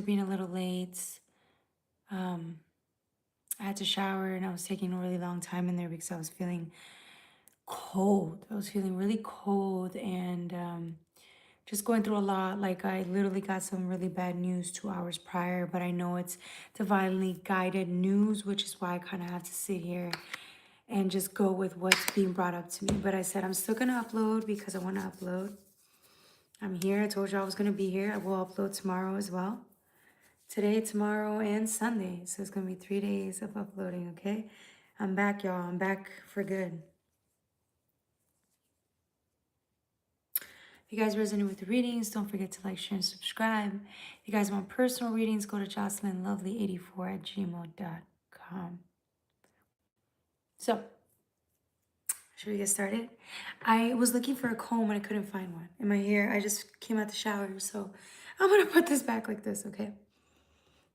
being a little late. I had to shower and I was taking a really long time in there because I was feeling cold. I was feeling really cold and just going through a lot. Like I literally got some really bad news 2 hours prior, but I know it's divinely guided news, which is why I kind of have to sit here and just go with what's being brought up to me. But I said I'm still gonna upload because I want to upload. I'm here. I told you I was gonna be here. I will upload tomorrow as well. Today, tomorrow, and Sunday. So it's gonna be 3 days of uploading, okay? I'm back, y'all. I'm back for good. If you guys resonate with the readings, don't forget to like, share, and subscribe. If you guys want personal readings, go to jocelynlovely84@gmail.com. So, should we get started? I was looking for a comb and I couldn't find one. In my hair, I just came out the shower, so I'm gonna put this back like this, okay?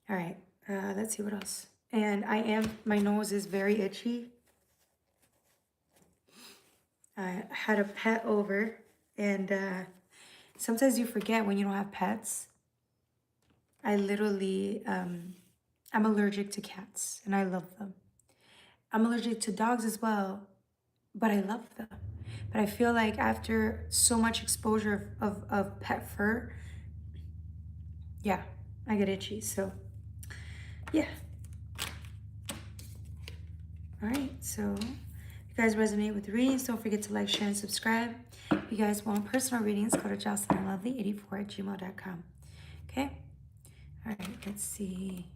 All right, let's see what else. And my nose is very itchy. I had a pet over, and sometimes you forget when you don't have pets. I literally, I'm allergic to cats, and I love them. I'm allergic to dogs as well, but I love them. But I feel like after so much exposure of pet fur, yeah, I get itchy. So, yeah. All right, so if you guys resonate with the readings, don't forget to like, share, and subscribe. If you guys want personal readings, go to jocelynlovely84@gmail.com. Okay? All right, let's see.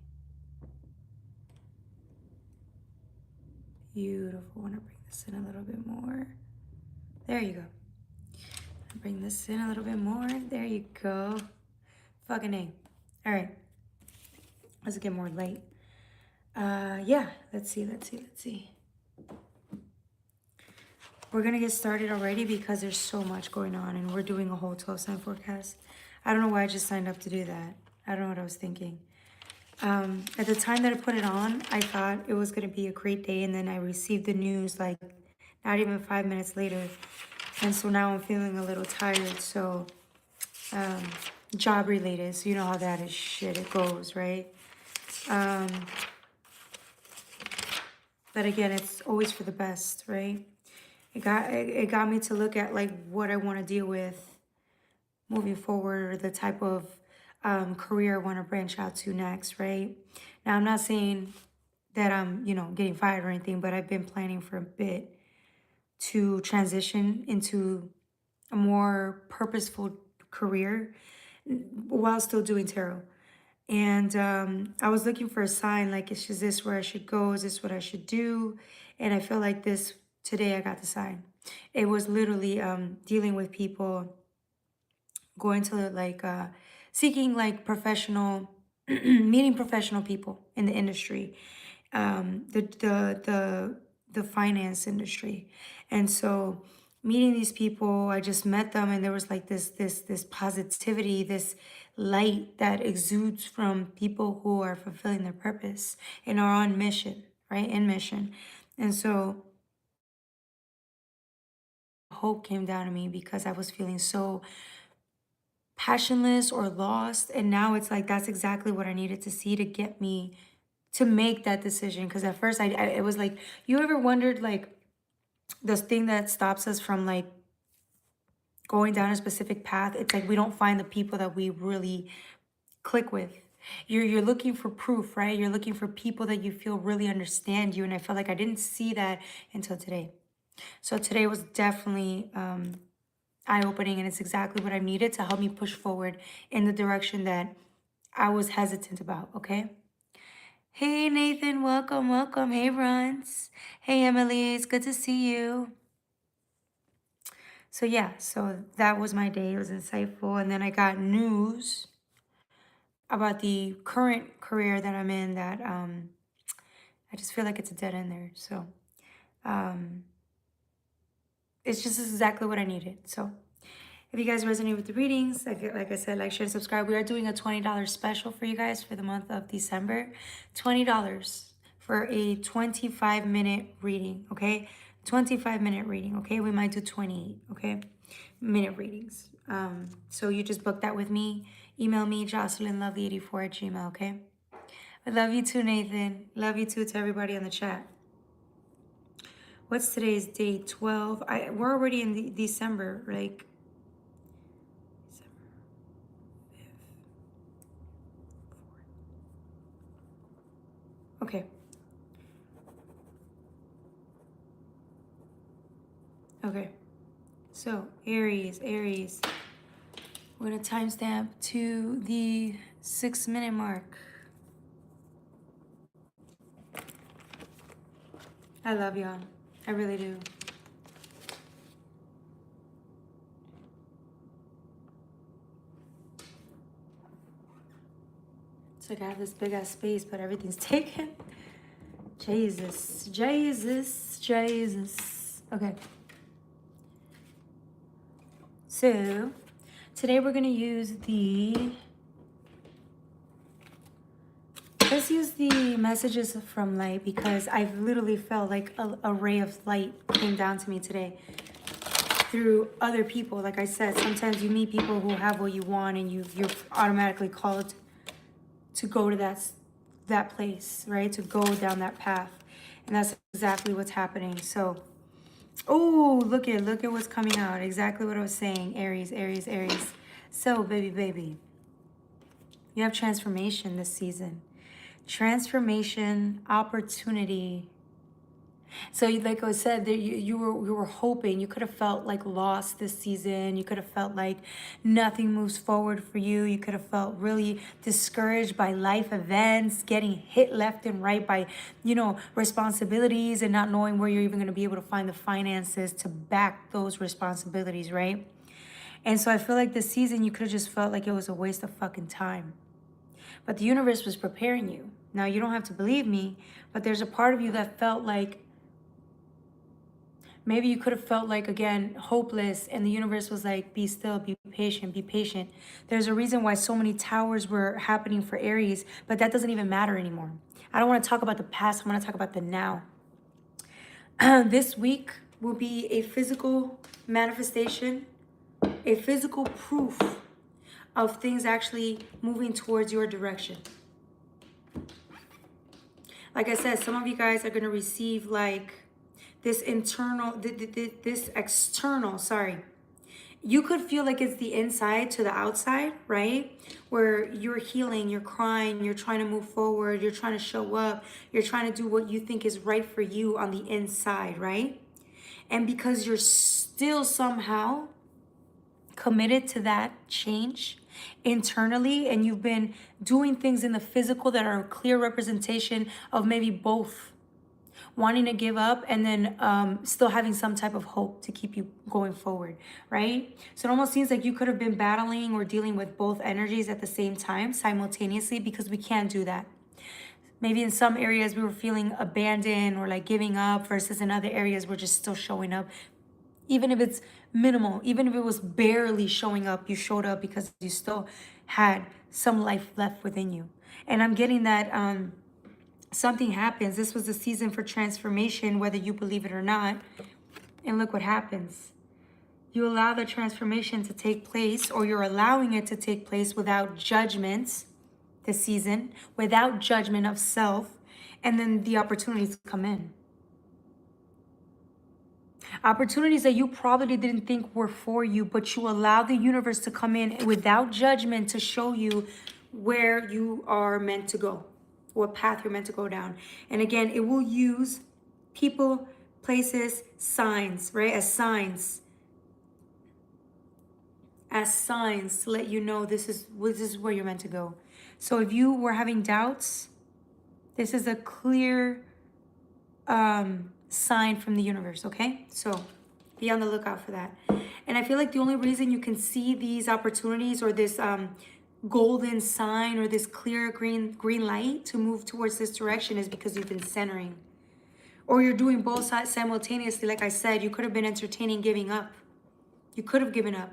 Beautiful. I want to bring this in a little bit more. There you go. Bring this in a little bit more. There you go. Fucking A. All right. Let's get more light. Yeah. Let's see. We're going to get started already because there's so much going on and we're doing a whole 12-sign forecast. I don't know why I just signed up to do that. I don't know what I was thinking. At the time that I put it on, I thought it was going to be a great day. And then I received the news like not even 5 minutes later. And so now I'm feeling a little tired. So job related. So you know how that is shit. It goes, right? But again, it's always for the best, right? It got me to look at like what I want to deal with moving forward, or the type of career I want to branch out to next, right? Now, I'm not saying that I'm, getting fired or anything, but I've been planning for a bit to transition into a more purposeful career while still doing tarot. And I was looking for a sign, like, is this where I should go? Is this what I should do? And I feel like today I got the sign. It was literally dealing with people, going to like seeking like professional, meeting professional people in the industry, the finance industry. And so meeting these people, I just met them, and there was like this positivity, this light that exudes from people who are fulfilling their purpose and are on mission, right? In mission. And so hope came down to me because I was feeling so passionless or lost. And now it's like that's exactly what I needed to see to get me to make that decision. Because at first it was like, you ever wondered like this thing that stops us from like going down a specific path? It's like we don't find the people that we really click with. You're looking for proof, right? You're looking for people that you feel really understand you. And I felt like I didn't see that until today. So today was definitely eye-opening, and it's exactly what I needed to help me push forward in the direction that I was hesitant about, okay? Hey, Nathan, welcome. Hey, Runs. Hey, Emily, it's good to see you. So yeah, so that was my day. It was insightful. And then I got news about the current career that I'm in that I just feel like it's a dead end there. So it's just exactly what I needed. So if you guys resonate with the readings, like I said, like, share, and subscribe. We are doing a $20 special for you guys for the month of December. $20 for a 25-minute reading, okay? 25-minute reading, okay? We might do 28, okay? Minute readings. So you just book that with me. email me, JocelynLovely84@gmail.com, okay? I love you too, Nathan. Love you too to everybody on the chat. What's today's date? 12. We're already in December, like December 5th. Okay. Okay. So Aries. We're gonna timestamp to the 6-minute mark. I love y'all. I really do. It's like I have this big ass space, but everything's taken. Jesus. Okay. So today we're gonna use let's use the messages from light, because I've literally felt like a ray of light came down to me today through other people. Like I said, sometimes you meet people who have what you want, and you're automatically called to go to that place, right? To go down that path. And that's exactly what's happening. So, oh, look at what's coming out. Exactly what I was saying. Aries. So, baby, you have transformation this season. Transformation, opportunity. So like I said, you were hoping, you could have felt like lost this season. You could have felt like nothing moves forward for you. You could have felt really discouraged by life events, getting hit left and right by, responsibilities, and not knowing where you're even going to be able to find the finances to back those responsibilities, right? And so I feel like this season you could have just felt like it was a waste of fucking time. But the universe was preparing you. Now, you don't have to believe me, but there's a part of you that felt like, maybe you could have felt like, again, hopeless, and the universe was like, be still, be patient. There's a reason why so many towers were happening for Aries, but that doesn't even matter anymore. I don't want to talk about the past. I want to talk about the now. This week will be a physical manifestation, a physical proof of things actually moving towards your direction. Like I said, some of you guys are going to receive like this external, you could feel like it's the inside to the outside, right? Where you're healing, you're crying, you're trying to move forward, you're trying to show up, you're trying to do what you think is right for you on the inside, right? And because you're still somehow committed to that change internally, and you've been doing things in the physical that are a clear representation of maybe both wanting to give up and then still having some type of hope to keep you going forward, right? So it almost seems like you could have been battling or dealing with both energies at the same time, simultaneously, because we can't do that. Maybe in some areas we were feeling abandoned or like giving up, versus in other areas we're just still showing up. Even if it's minimal, even if it was barely showing up, you showed up because you still had some life left within you. And I'm getting that something happens. This was a season for transformation, whether you believe it or not. And look what happens. You allow the transformation to take place, or you're allowing it to take place without judgment this season, without judgment of self, and then the opportunities come in. Opportunities that you probably didn't think were for you, but you allow the universe to come in without judgment to show you where you are meant to go, what path you're meant to go down. And again, it will use people, places, signs, right? As signs to let you know this is where you're meant to go. So if you were having doubts, this is a clear sign from the universe, okay? So be on the lookout for that. And I feel like the only reason you can see these opportunities, or this golden sign, or this clear green light to move towards this direction, is because you've been centering, or you're doing both sides simultaneously. Like I said, you could have been entertaining giving up. You could have given up,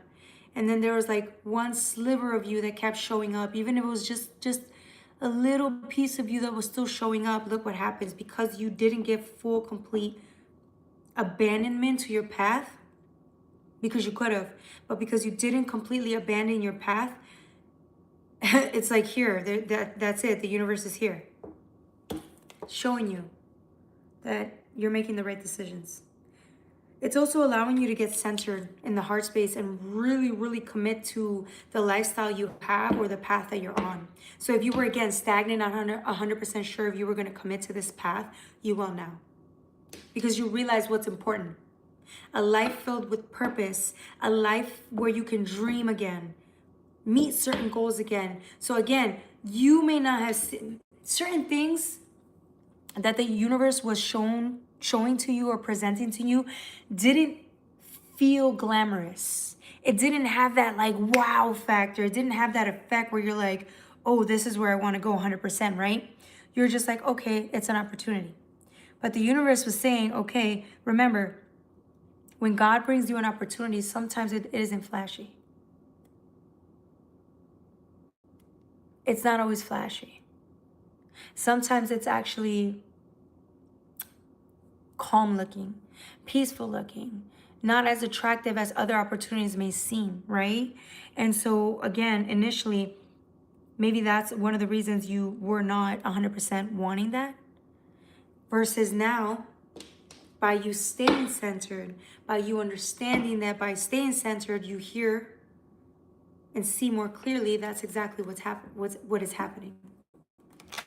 and then there was like one sliver of you that kept showing up, even if it was just a little piece of you that was still showing up. Look what happens. Because you didn't give full, complete abandonment to your path, because you could have, but because you didn't completely abandon your path, It's like here, that's it. The universe is here, showing you that you're making the right decisions. It's also allowing you to get centered in the heart space and really, really commit to the lifestyle you have or the path that you're on. So if you were, again, stagnant, 100% sure if you were going to commit to this path, you will now. Because you realize what's important. A life filled with purpose, a life where you can dream again, meet certain goals again. So again, you may not have certain things that the universe was showing to you or presenting to you didn't feel glamorous. It didn't have that like wow factor. It didn't have that effect where you're like, oh, this is where I want to go 100%, right? You're just like, okay, it's an opportunity. But the universe was saying, okay, remember, when God brings you an opportunity, sometimes it isn't flashy. It's not always flashy. Sometimes it's actually calm looking, peaceful looking, not as attractive as other opportunities may seem, right? And so again, initially, maybe that's one of the reasons you were not 100% wanting that. Versus now, by you staying centered, by you understanding that by staying centered, you hear and see more clearly, that's exactly what is happening.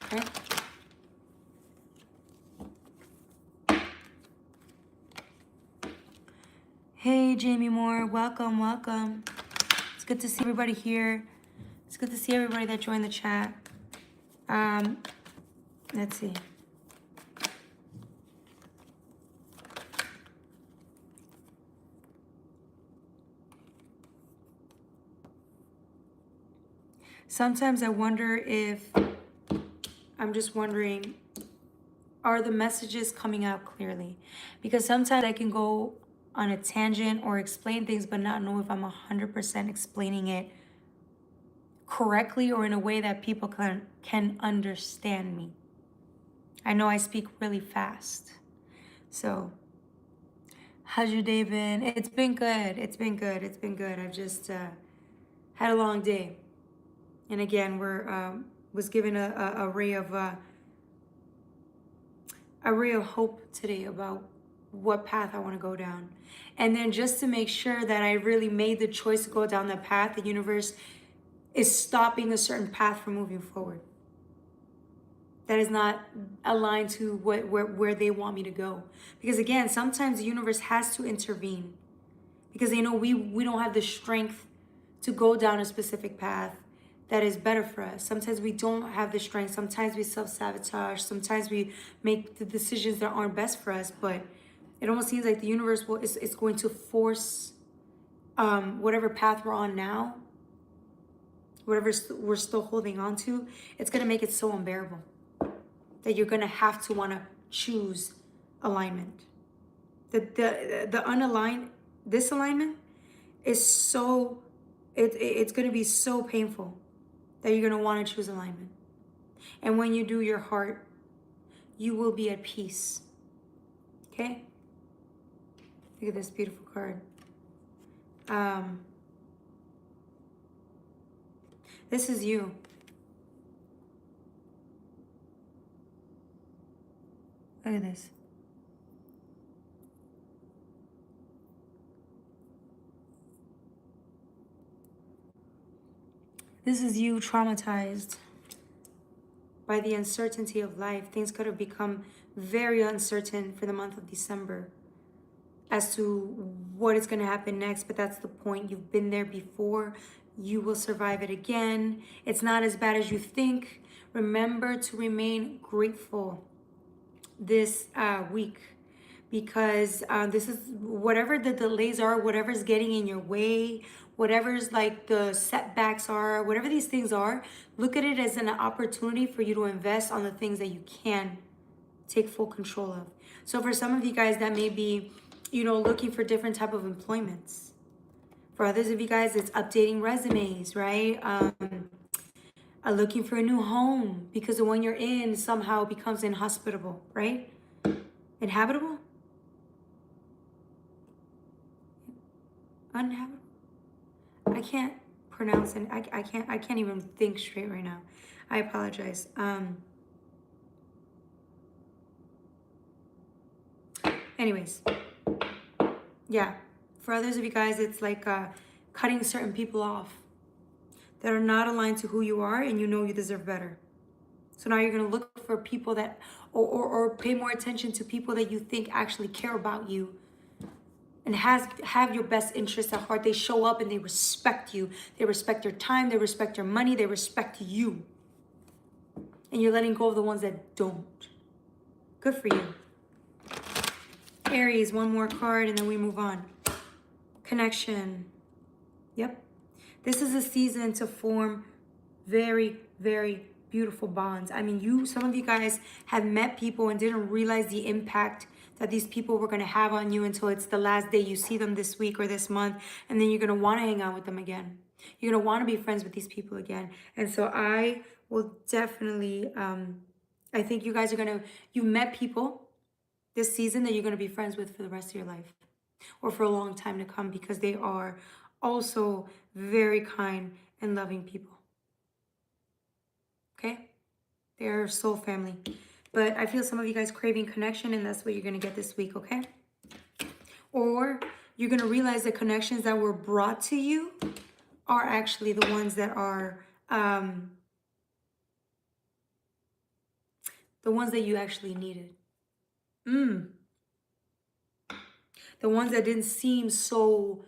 Okay? Hey, Jamie Moore, welcome, welcome. It's good to see everybody here. It's good to see everybody that joined the chat. Let's see. Sometimes I wonder if, I'm just wondering, are the messages coming out clearly? Because sometimes I can go on a tangent or explain things but not know if I'm 100% explaining it correctly or in a way that people can understand me. I know I speak really fast. So, how's your day been? It's been good. It's been good. It's been good. I've just had a long day. And again, was given a ray of hope today about what path I want to go down. And then just to make sure that I really made the choice to go down that path, the universe is stopping a certain path from moving forward. That is not aligned to where they want me to go. Because again, sometimes the universe has to intervene because they know we don't have the strength to go down a specific path that is better for us. Sometimes we don't have the strength. Sometimes we self-sabotage. Sometimes we make the decisions that aren't best for us. But it almost seems like the universe is going to force whatever path we're on now, whatever we're still holding on to, it's going to make it so unbearable that you're going to have to want to choose alignment. The unaligned, this alignment is so, it's going to be so painful that you're going to want to choose alignment. And when you do your heart, you will be at peace. Okay? Look at this beautiful card. This is you. Look at this. This is you traumatized by the uncertainty of life. Things could have become very uncertain for the month of December as to what is going to happen next, but that's the point. You've been there before. You will survive it again. It's not as bad as you think. Remember to remain grateful this week, because this is whatever the delays are, whatever's getting in your way, whatever's like the setbacks are, whatever these things are, look at it as an opportunity for you to invest on the things that you can take full control of. So for some of you guys, that may be, looking for different type of employments. For others of you guys, it's updating resumes, right? Looking for a new home because the one you're in somehow becomes inhospitable, right? Inhabitable? Uninhabitable? I can't pronounce it. I can't even think straight right now. I apologize. Anyways, yeah. For others of you guys, it's like cutting certain people off that are not aligned to who you are, and you know you deserve better. So now you're going to look for people that, or pay more attention to people that you think actually care about you and have your best interests at heart. They show up and they respect you. They respect your time. They respect your money. They respect you. And you're letting go of the ones that don't. Good for you. Aries, one more card and then we move on. Connection. Yep. This is a season to form very, very beautiful bonds. I mean, some of you guys have met people and didn't realize the impact that these people were going to have on you until it's the last day you see them this week or this month. And then you're going to want to hang out with them again. You're going to want to be friends with these people again. And so I will definitely, I think you guys are going to, you met people this season that you're going to be friends with for the rest of your life or for a long time to come, because they are also very kind and loving people. Okay? They're soul family. But I feel some of you guys craving connection, and that's what you're going to get this week, okay? Or you're going to realize the connections that were brought to you are actually the ones that are the ones that you actually needed. The ones that didn't seem so,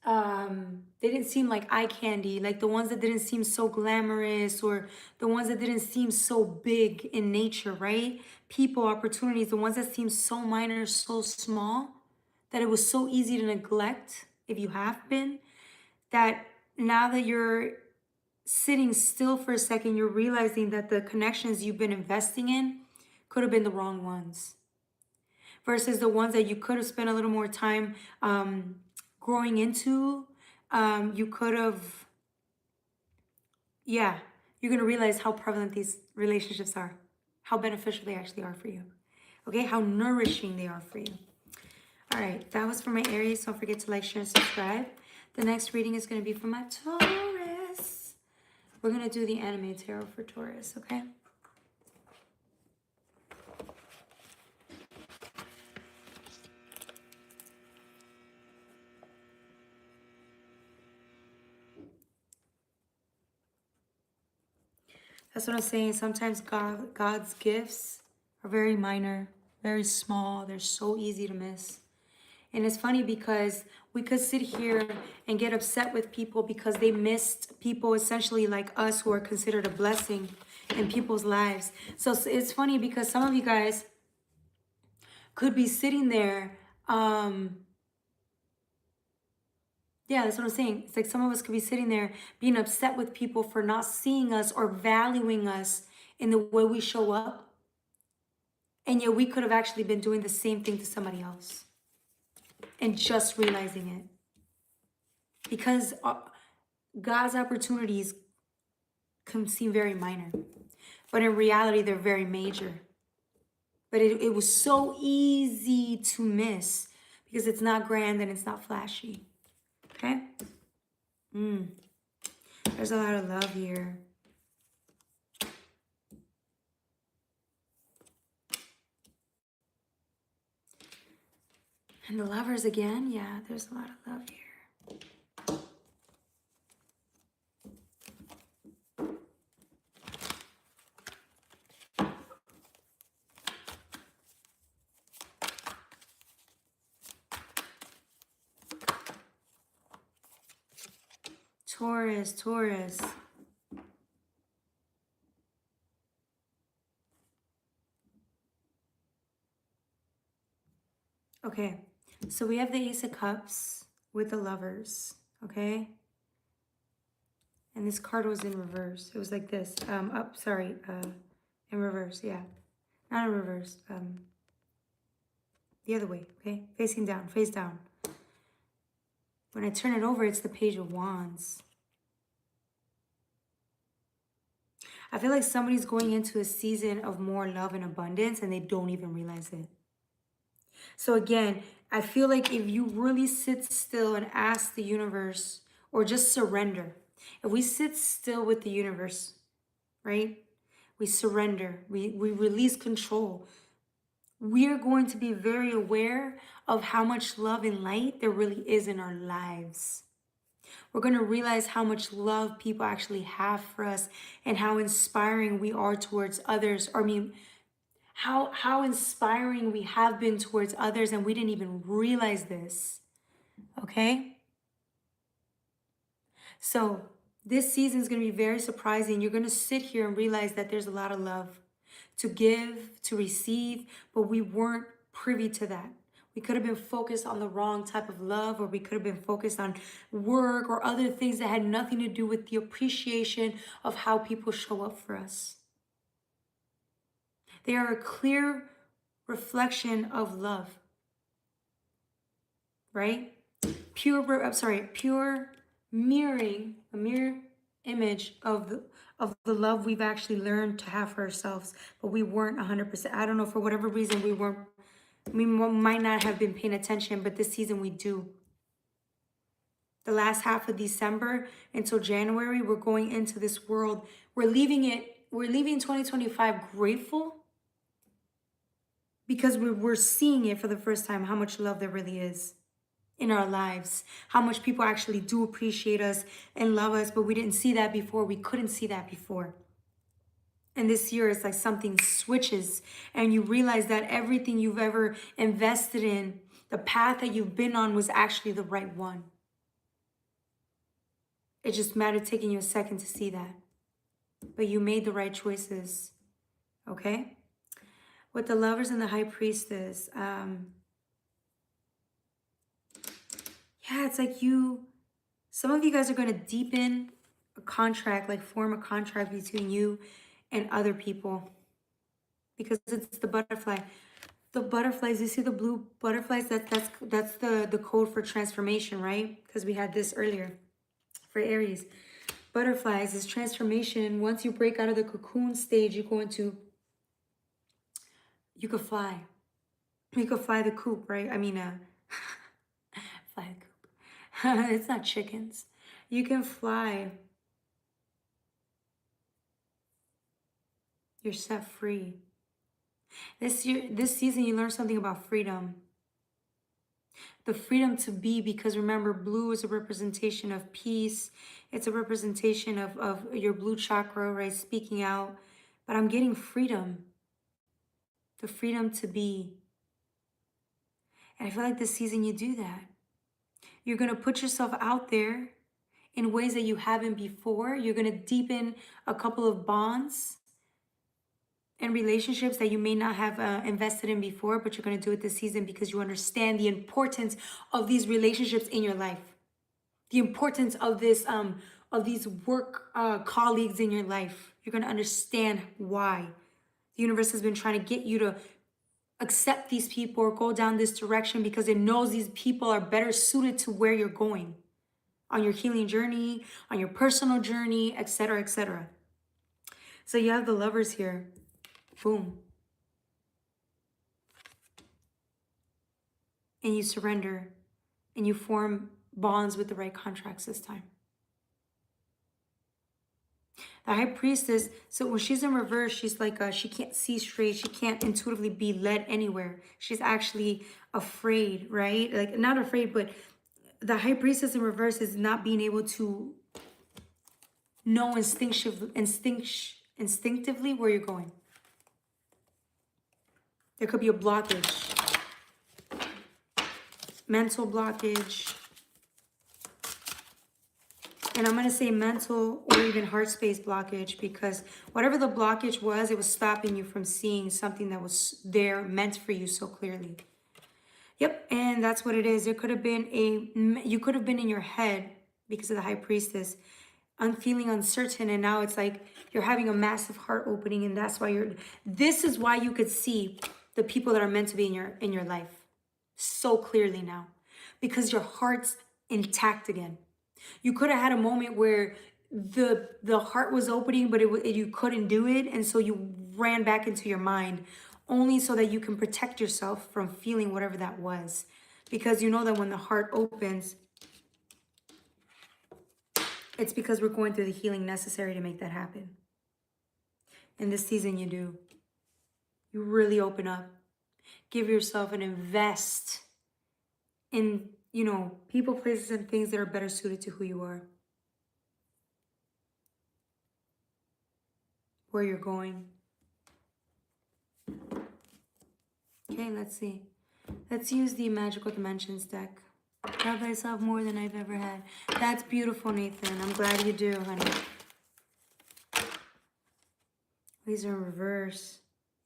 they didn't seem like eye candy, like the ones that didn't seem so glamorous, or the ones that didn't seem so big in nature, right? People, opportunities, the ones that seem so minor, so small, that it was so easy to neglect if you have been, that now that you're sitting still for a second, you're realizing that the connections you've been investing in could have been the wrong ones. Versus the ones that you could have spent a little more time growing into. You could have, yeah, you're going to realize how prevalent these relationships are, how beneficial they actually are for you, okay, how nourishing they are for you. All right, that was for my Aries. Don't forget to like, share, and subscribe. The next reading is going to be for my Taurus. We're going to do the anime tarot for Taurus, okay? That's what I'm saying. Sometimes God's gifts are very minor, very small. They're so easy to miss. And it's funny because we could sit here and get upset with people because they missed people essentially like us who are considered a blessing in people's lives. So it's funny because some of you guys could be sitting there. Yeah, that's what I'm saying. It's like some of us could be sitting there being upset with people for not seeing us or valuing us in the way we show up. And yet we could have actually been doing the same thing to somebody else and just realizing it. Because God's opportunities can seem very minor, but in reality, they're very major. But it was so easy to miss because it's not grand and it's not flashy. Okay? There's a lot of love here. And the Lovers again. Yeah, there's a lot of love here. Taurus. Okay, so we have the Ace of Cups with the Lovers, okay? And this card was in reverse. It was like this. In reverse, yeah. Not in reverse. The other way, okay? Facing down, face down. When I turn it over, it's the Page of Wands. I feel like somebody's going into a season of more love and abundance and they don't even realize it. So again, I feel like if you really sit still and ask the universe or just surrender. If we sit still with the universe, right? We surrender, we release control. We are going to be very aware of how much love and light there really is in our lives. We're going to realize how much love people actually have for us and how inspiring we are towards others. Or I mean, how inspiring we have been towards others and we didn't even realize this. Okay? So this season is going to be very surprising. You're going to sit here and realize that there's a lot of love to give, to receive, but we weren't privy to that. We could have been focused on the wrong type of love, or we could have been focused on work or other things that had nothing to do with the appreciation of how people show up for us. They are a clear reflection of love, right? Pure mirroring, a mirror image of the love we've actually learned to have for ourselves, but we weren't 100%. I don't know, for whatever reason, we might not have been paying attention, but this season we do. The last half of December until January, we're going into this world. We're leaving 2025 grateful because we're seeing it for the first time, how much love there really is in our lives, how much people actually do appreciate us and love us, but we didn't see that before. We couldn't see that before. And this year it's like something switches and you realize that everything you've ever invested in, the path that you've been on, was actually the right one. It just mattered taking you a second to see that. But you made the right choices, okay? With the Lovers and the High Priestess, yeah, it's like some of you guys are going to deepen a contract, like form a contract between you and other people, because it's the butterfly. The butterflies, you see the blue butterflies? That's the code for transformation, right? Because we had this earlier for Aries. Butterflies is transformation. Once you break out of the cocoon stage, you could fly. You could fly the coop, right? I mean, fly the coop. It's not chickens. You can fly. You're set free. This season, you learn something about freedom. The freedom to be, because remember, blue is a representation of peace. It's a representation of your blue chakra, right? Speaking out. But I'm getting freedom. The freedom to be. And I feel like this season you do that. You're going to put yourself out there in ways that you haven't before. You're going to deepen a couple of bonds and relationships that you may not have invested in before, but you're going to do it this season because you understand the importance of these relationships in your life, the importance of this of these work colleagues in your life. You're going to understand why the universe has been trying to get you to accept these people or go down this direction, because it knows these people are better suited to where you're going on your healing journey, on your personal journey, etc., etc. So you have the Lovers here. Boom. And you surrender and you form bonds with the right contracts this time. The High Priestess, so when she's in reverse, she's like, she can't see straight. She can't intuitively be led anywhere. She's actually afraid, right? Like, not afraid, but the High Priestess in reverse is not being able to know instinctively where you're going. There could be a blockage, mental blockage. And I'm going to say mental or even heart space blockage, because whatever the blockage was, it was stopping you from seeing something that was there meant for you so clearly. Yep, and that's what it is. There could have been you could have been in your head because of the High Priestess, feeling uncertain, and now it's like you're having a massive heart opening, and that's why this is why you could see the people that are meant to be in your life so clearly now, because your heart's intact again. You could have had a moment where the heart was opening, but you couldn't do it, and so you ran back into your mind, only so that you can protect yourself from feeling whatever that was, because you know that when the heart opens, it's because we're going through the healing necessary to make that happen. In this season, you do. You really open up. Give yourself and invest in, you know, people, places, and things that are better suited to who you are. Where you're going. Okay, let's see. Let's use the Magical Dimensions deck. Love myself more than I've ever had. That's beautiful, Nathan. I'm glad you do, honey. These are in reverse.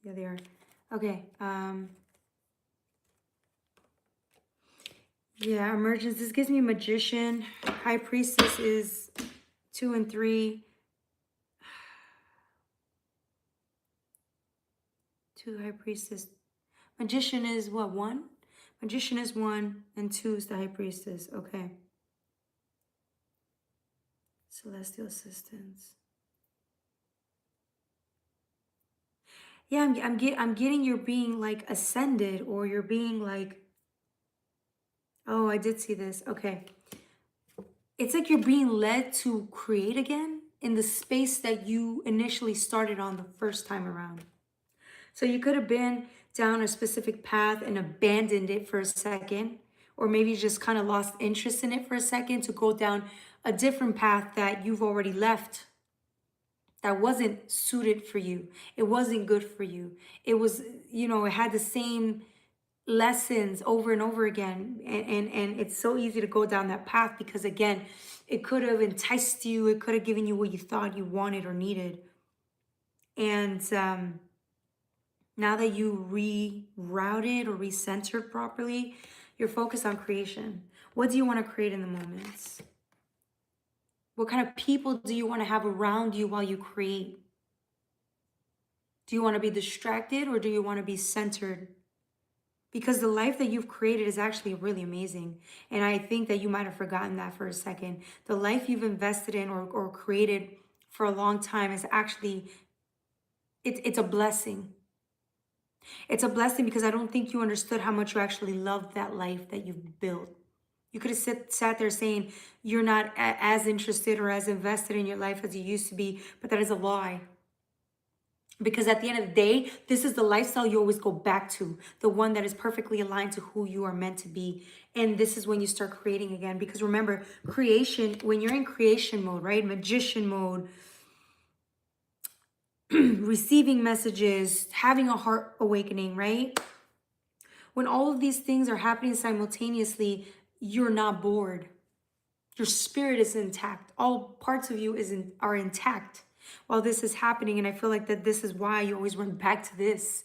Yeah, they are. Okay. Yeah, emergence. This gives me Magician. High Priestess is 2 and 3. 2 High Priestess. Magician is what, 1? Magician is 1 and 2 is the High Priestess. Okay. Celestial Assistance. Yeah, I'm getting you're being like ascended, or you're being like, oh, I did see this. Okay. It's like you're being led to create again in the space that you initially started on the first time around. So you could have been down a specific path and abandoned it for a second, or maybe just kind of lost interest in it for a second to go down a different path that you've already left, that wasn't suited for you. It wasn't good for you. It was, you know, it had the same lessons over and over again. And it's so easy to go down that path because, again, it could have enticed you. It could have given you what you thought you wanted or needed. And now that you rerouted or recentered properly, you're focused on creation. What do you want to create in the moments? What kind of people do you want to have around you while you create? Do you want to be distracted, or do you want to be centered? Because the life that you've created is actually really amazing. And I think that you might have forgotten that for a second. The life you've invested in or created for a long time is actually, it's a blessing. It's a blessing because I don't think you understood how much you actually loved that life that you've built. You could have sat there saying you're not as interested or as invested in your life as you used to be, but that is a lie. Because at the end of the day, this is the lifestyle you always go back to, the one that is perfectly aligned to who you are meant to be. And this is when you start creating again. Because remember, creation, when you're in creation mode, right? Magician mode, receiving messages, having a heart awakening, right? When all of these things are happening simultaneously, you're not bored. Your spirit is intact. All parts of you are intact while this is happening. And I feel like that this is why you always run back to this.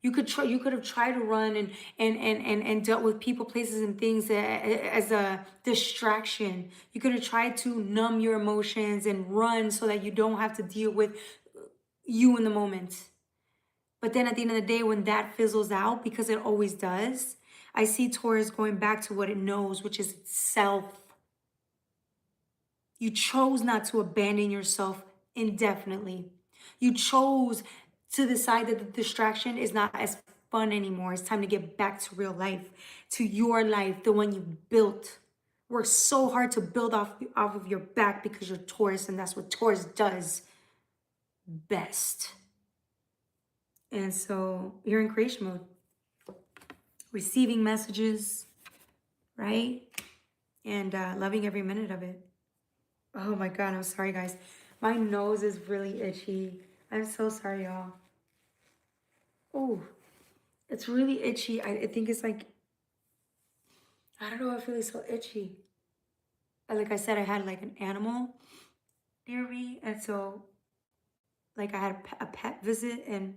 You could have tried to run and dealt with people, places, and things as a distraction. You could have tried to numb your emotions and run so that you don't have to deal with you in the moment. But then at the end of the day, when that fizzles out, because it always does, I see Taurus going back to what it knows, which is itself. You chose not to abandon yourself indefinitely. You chose to decide that the distraction is not as fun anymore. It's time to get back to real life, to your life, the one you built. Work so hard to build off of your back because you're Taurus, and that's what Taurus does best. And so you're in creation mode, receiving messages, right? And loving every minute of it. Oh my God, I'm sorry, guys. My nose is really itchy. I'm so sorry, y'all. Oh, it's really itchy. I think it's like, I don't know, I feel it's so itchy. Like I said, I had like an animal near me. And so, like, I had a pet visit, and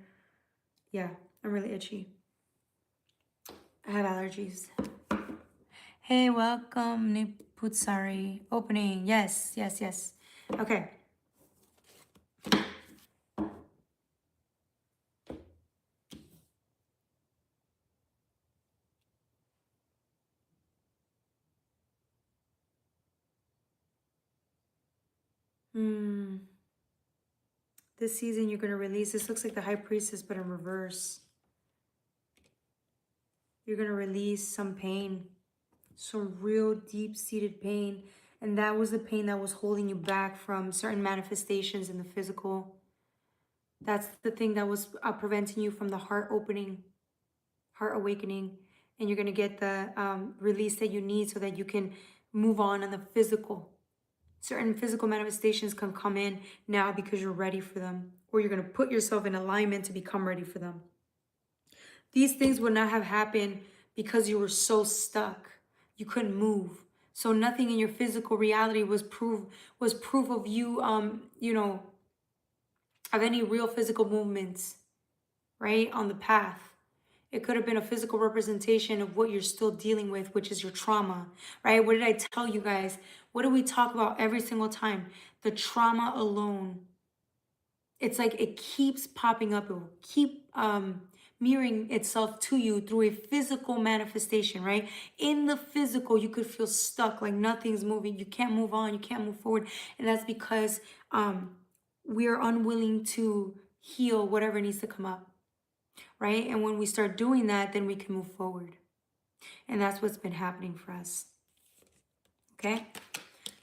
yeah, I'm really itchy. I have allergies. Hey, welcome, Niputsari. Opening. Yes, yes, yes. Okay. This season you're going to release. This looks like the High Priestess, but in reverse. You're going to release some pain. Some real deep-seated pain. And that was the pain that was holding you back from certain manifestations in the physical. That's the thing that was preventing you from the heart opening, heart awakening. And you're going to get the release that you need so that you can move on the physical. Certain physical manifestations can come in now because you're ready for them, or you're going to put yourself in alignment to become ready for them. These things would not have happened because you were so stuck. You couldn't move. So nothing in your physical reality was proof of you, you know, of any real physical movements, right, on the path. It could have been a physical representation of what you're still dealing with, which is your trauma, right? What did I tell you guys? What do we talk about every single time? The trauma alone. It's like it keeps popping up. It will keep mirroring itself to you through a physical manifestation, right? In the physical, you could feel stuck, like nothing's moving. You can't move on. You can't move forward. And that's because we are unwilling to heal whatever needs to come up. Right? And when we start doing that, then we can move forward. And that's what's been happening for us. Okay?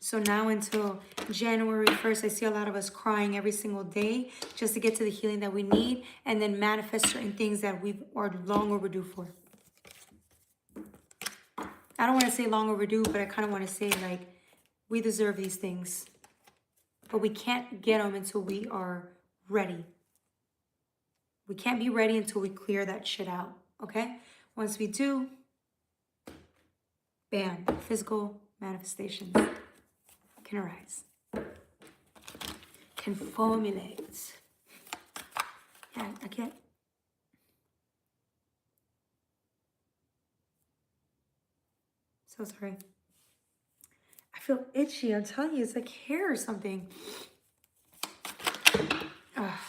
So now until January 1st, I see a lot of us crying every single day just to get to the healing that we need and then manifest certain things that we are long overdue for. I don't want to say long overdue, but I kind of want to say like we deserve these things. But we can't get them until we are ready. We can't be ready until we clear that shit out, okay? Once we do, bam, physical manifestations can arise, can formulate. Yeah, I can't. So sorry. I feel itchy, I'm telling you, it's like hair or something. Ugh.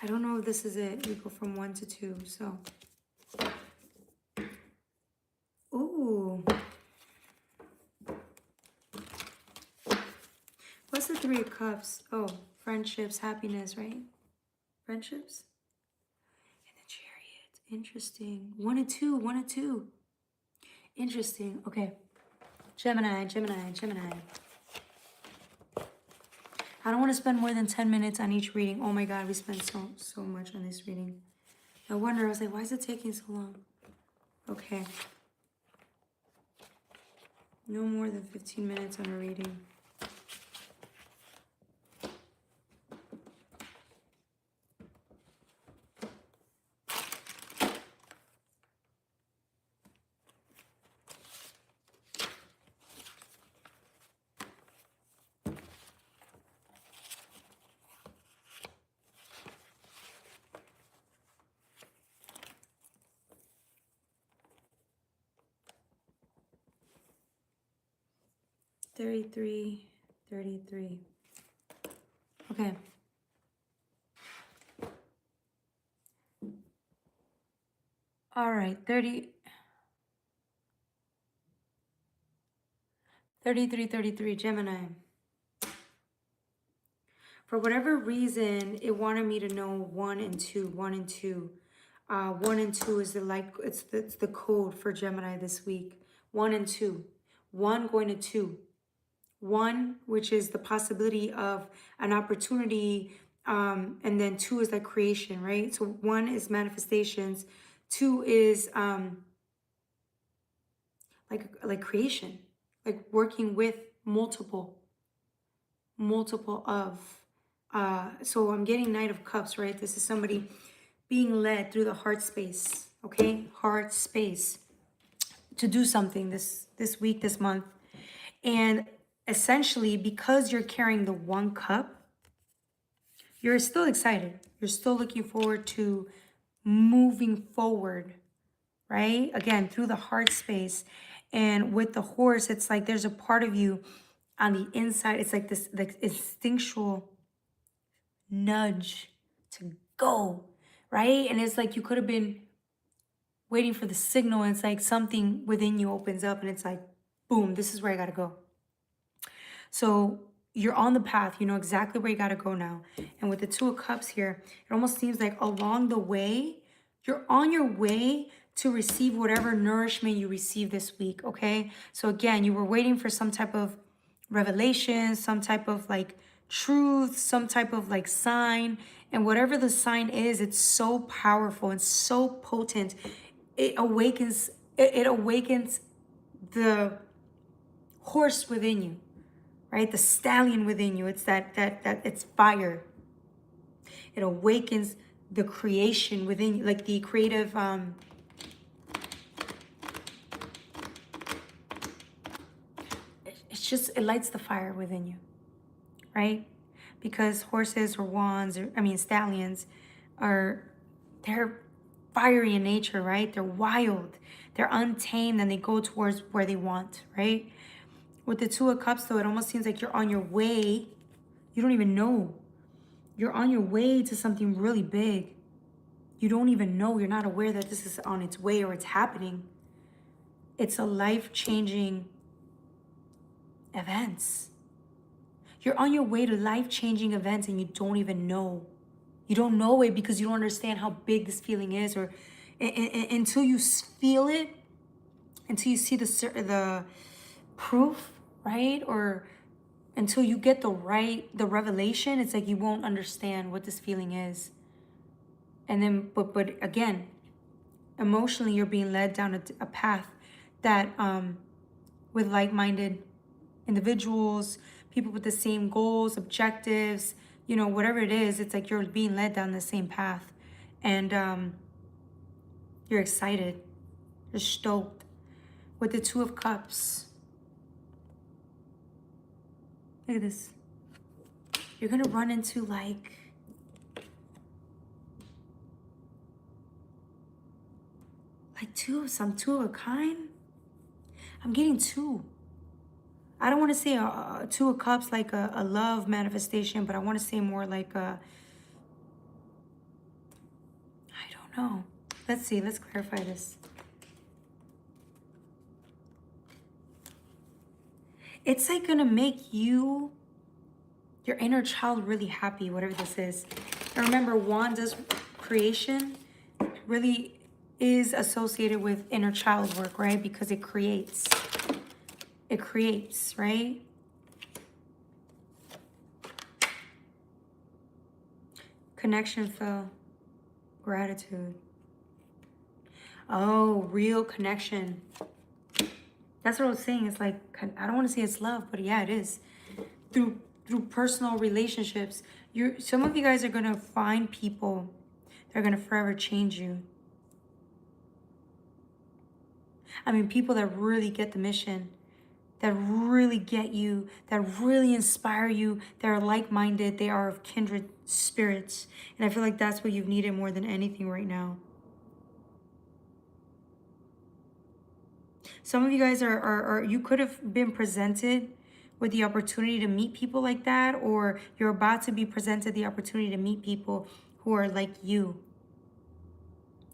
I don't know if this is it. We go from 1 to 2, so. Ooh. What's the 3 of Cups? Oh, friendships, happiness, right? Friendships? And the Chariot. Interesting. 1 and 2, 1 and 2. Interesting. Okay. Gemini, Gemini, Gemini. I don't want to spend more than 10 minutes on each reading. Oh my God, we spent so much on this reading. No wonder, I was like, why is it taking so long? Okay. No more than 15 minutes on a reading. $33. Okay. All right, 33, Gemini. For whatever reason, it wanted me to know 1 and 2, 1 and 2. 1 and 2 is it's the code for Gemini this week. 1 and 2. 1 going to 2. 1, which is the possibility of an opportunity, and then 2 is like creation, right? So 1 is manifestations, 2 is like creation, like working with multiple of. So I'm getting Knight of Cups, right? This is somebody being led through the heart space, okay? Heart space to do something this week, this month. And essentially, because you're carrying the 1 cup, you're still excited. You're still looking forward to moving forward, right? Again, through the heart space. And with the horse, it's like there's a part of you on the inside. It's like this like instinctual nudge to go, right? And it's like you could have been waiting for the signal, and it's like something within you opens up and it's like, boom, this is where I gotta go. So you're on the path, you know exactly where you gotta go now. And with the 2 of Cups here, it almost seems like along the way, you're on your way to receive whatever nourishment you receive this week, okay? So again, you were waiting for some type of revelation, some type of like truth, some type of like sign. And whatever the sign is, it's so powerful and so potent. It awakens, it awakens the horse within you, right? The stallion within you. It's that it's fire. It awakens the creation within you, like the creative, it's just, it lights the fire within you, right? Because horses or wands, or I mean stallions, they're fiery in nature, right? They're wild, they're untamed, and they go towards where they want, right? With the Two of Cups, though, it almost seems like you're on your way. You don't even know. You're on your way to something really big. You don't even know. You're not aware that this is on its way or it's happening. It's a life-changing events. You're on your way to life-changing events and you don't even know. You don't know it because you don't understand how big this feeling is, or until you feel it, until you see the proof, right? Or until you get the revelation, it's like you won't understand what this feeling is. And then, but again, emotionally, you're being led down a path that, with like-minded individuals, people with the same goals, objectives, you know, whatever it is, it's like you're being led down the same path. And you're excited. You're stoked. With the Two of Cups, look at this. You're going to run into like two of a kind. I'm getting two. I don't want to say a Two of Cups like a love manifestation, but I want to say more like I don't know. Let's see. Let's clarify this. It's like going to make your inner child really happy, whatever this is. And remember, Wanda's creation really is associated with inner child work, right? Because it creates. It creates, right? Connection fell. Gratitude. Oh, real connection. That's what I was saying. It's like, I don't want to say it's love, but yeah, it is. Through personal relationships, some of you guys are going to find people that are going to forever change you. I mean, people that really get the mission, that really get you, that really inspire you, that are like-minded, they are of kindred spirits. And I feel like that's what you've needed more than anything right now. Some of you guys are you could have been presented with the opportunity to meet people like that, or you're about to be presented the opportunity to meet people who are like you.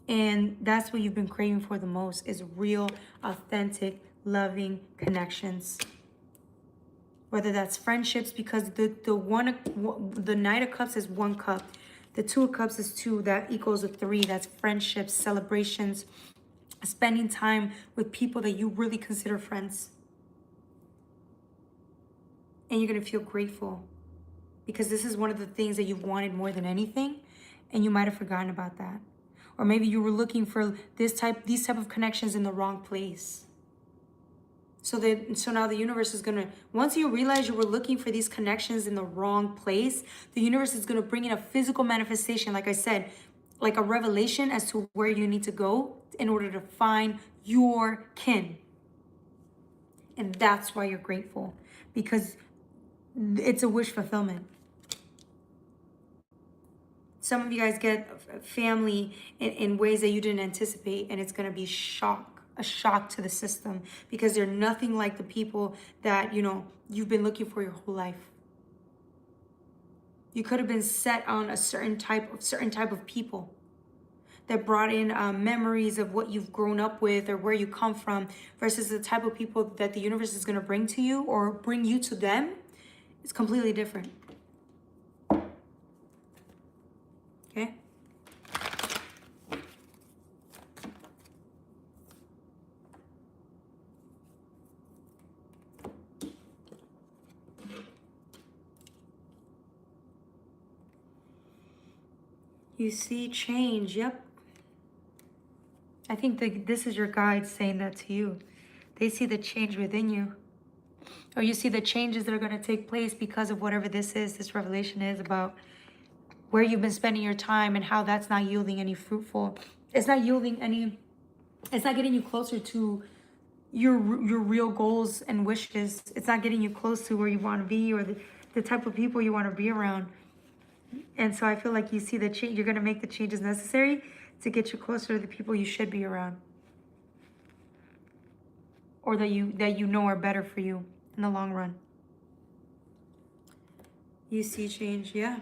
And that's what you've been craving for the most, is real, authentic, loving connections. Whether that's friendships, because the Knight of Cups is 1 cup. The Two of Cups is 2. That equals a 3. That's friendships, celebrations, spending time with people that you really consider friends. And you're going to feel grateful because this is one of the things that you've wanted more than anything, and you might have forgotten about that. Or maybe you were looking for these type of connections in the wrong place. So now the universe is going to, once you realize you were looking for these connections in the wrong place, the universe is going to bring in a physical manifestation, like I said, like a revelation as to where you need to go in order to find your kin. And that's why you're grateful, because it's a wish fulfillment. Some of you guys get family in ways that you didn't anticipate, and it's going to be a shock to the system, because they're nothing like the people that, you know, you've been looking for your whole life. You could have been set on a certain type of people that brought in memories of what you've grown up with or where you come from, versus the type of people that the universe is going to bring to you or bring you to them. It's completely different. Okay? You see change. Yep. I think this is your guide saying that to you. They see the change within you. Or you see the changes that are going to take place because of whatever this is, this revelation is about where you've been spending your time and how that's not yielding any fruitful. It's not yielding any, it's not getting you closer to your real goals and wishes. It's not getting you close to where you want to be or the type of people you want to be around. And so I feel like you see the change. You're going to make the changes necessary to get you closer to the people you should be around, or that you know are better for you in the long run. You see change, yeah.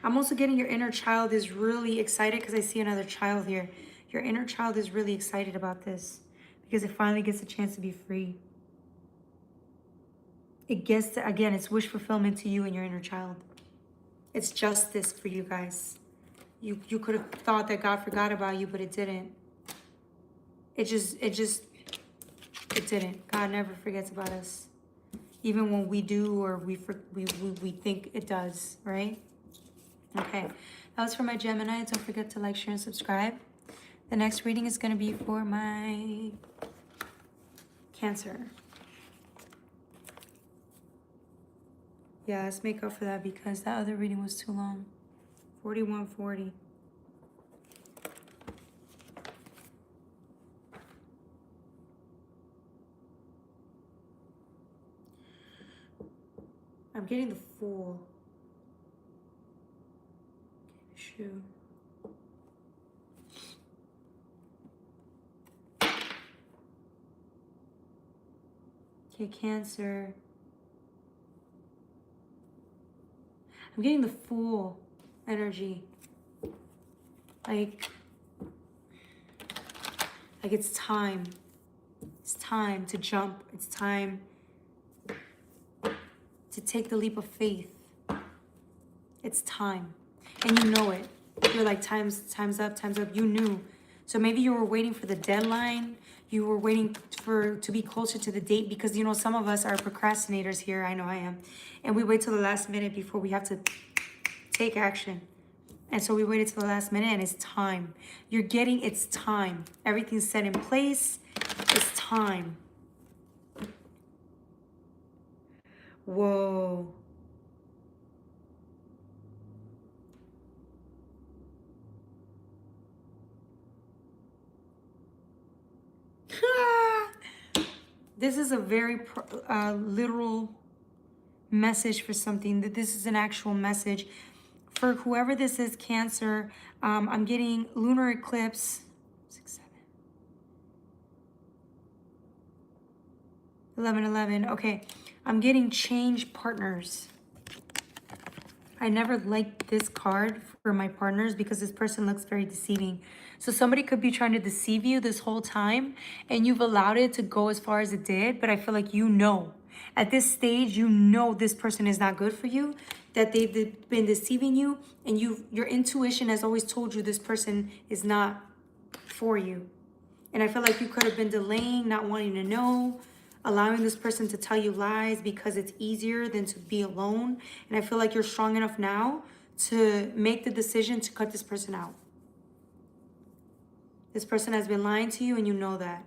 I'm also getting your inner child is really excited because I see another child here. Your inner child is really excited about this because it finally gets a chance to be free. It gets to, again, it's wish fulfillment to you and your inner child. It's justice for you guys. You could have thought that God forgot about you, but it didn't. It didn't. God never forgets about us. Even when we do or we think it does, right? Okay. That was for my Gemini. Don't forget to like, share, and subscribe. The next reading is going to be for my Cancer. Yeah, let's make up for that because that other reading was too long. 4140. I'm getting the Fool. Shoe. Okay, Cancer. I'm getting the Fool energy. Like it's time. It's time to jump. It's time to take the leap of faith. It's time. And you know it. You're like, time's up, time's up. You knew. So maybe you were waiting for the deadline. You were waiting to be closer to the date because, you know, some of us are procrastinators here. I know I am. And we wait till the last minute before we have to take action. And so we waited till the last minute and it's time. You're getting, it's time. Everything's set in place. It's time. Whoa. This is a very literal message for something. That this is an actual message. For whoever this is, Cancer, I'm getting lunar eclipse. 6, 7. 11. Okay. I'm getting change partners. I never liked this card for my partners because this person looks very deceiving. So somebody could be trying to deceive you this whole time and you've allowed it to go as far as it did. But I feel like you know, at this stage, you know this person is not good for you, that they've been deceiving you, and your intuition has always told you this person is not for you. And I feel like you could have been delaying, not wanting to know, allowing this person to tell you lies because it's easier than to be alone. And I feel like you're strong enough now to make the decision to cut this person out. This person has been lying to you and you know that.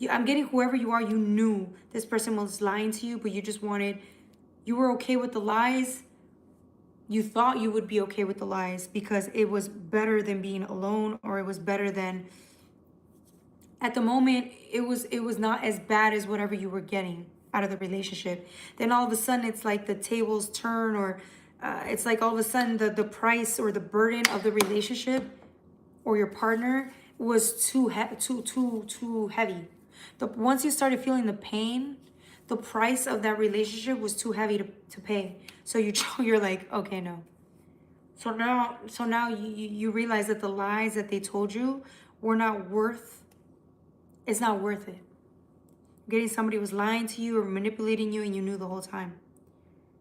I'm getting whoever you are, you knew this person was lying to you, but you were okay with the lies. You thought you would be okay with the lies because it was better than being alone, or it was better than, at the moment, it was not as bad as whatever you were getting out of the relationship. Then all of a sudden it's like the tables turn, or it's like all of a sudden the price or the burden of the relationship or your partner was too heavy. Once you started feeling the pain, the price of that relationship was too heavy to pay. So you're like, okay, no. So now you realize that the lies that they told you were not worth. It's not worth it. Getting somebody who was lying to you or manipulating you and you knew the whole time.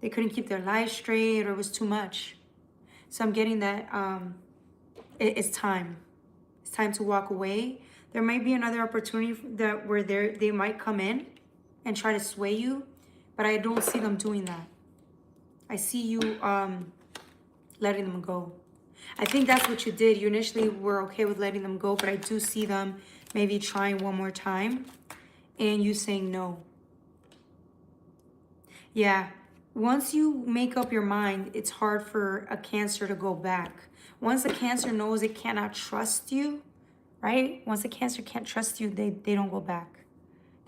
They couldn't keep their lives straight, or it was too much. So I'm getting that it's time. It's time to walk away. There might be another opportunity where they might come in and try to sway you, but I don't see them doing that. I see you letting them go. I think that's what you did. You initially were okay with letting them go, but I do see them maybe trying one more time and you saying no. Yeah, once you make up your mind, it's hard for a Cancer to go back. Once a Cancer knows it cannot trust you, right? Once a Cancer can't trust you, they don't go back.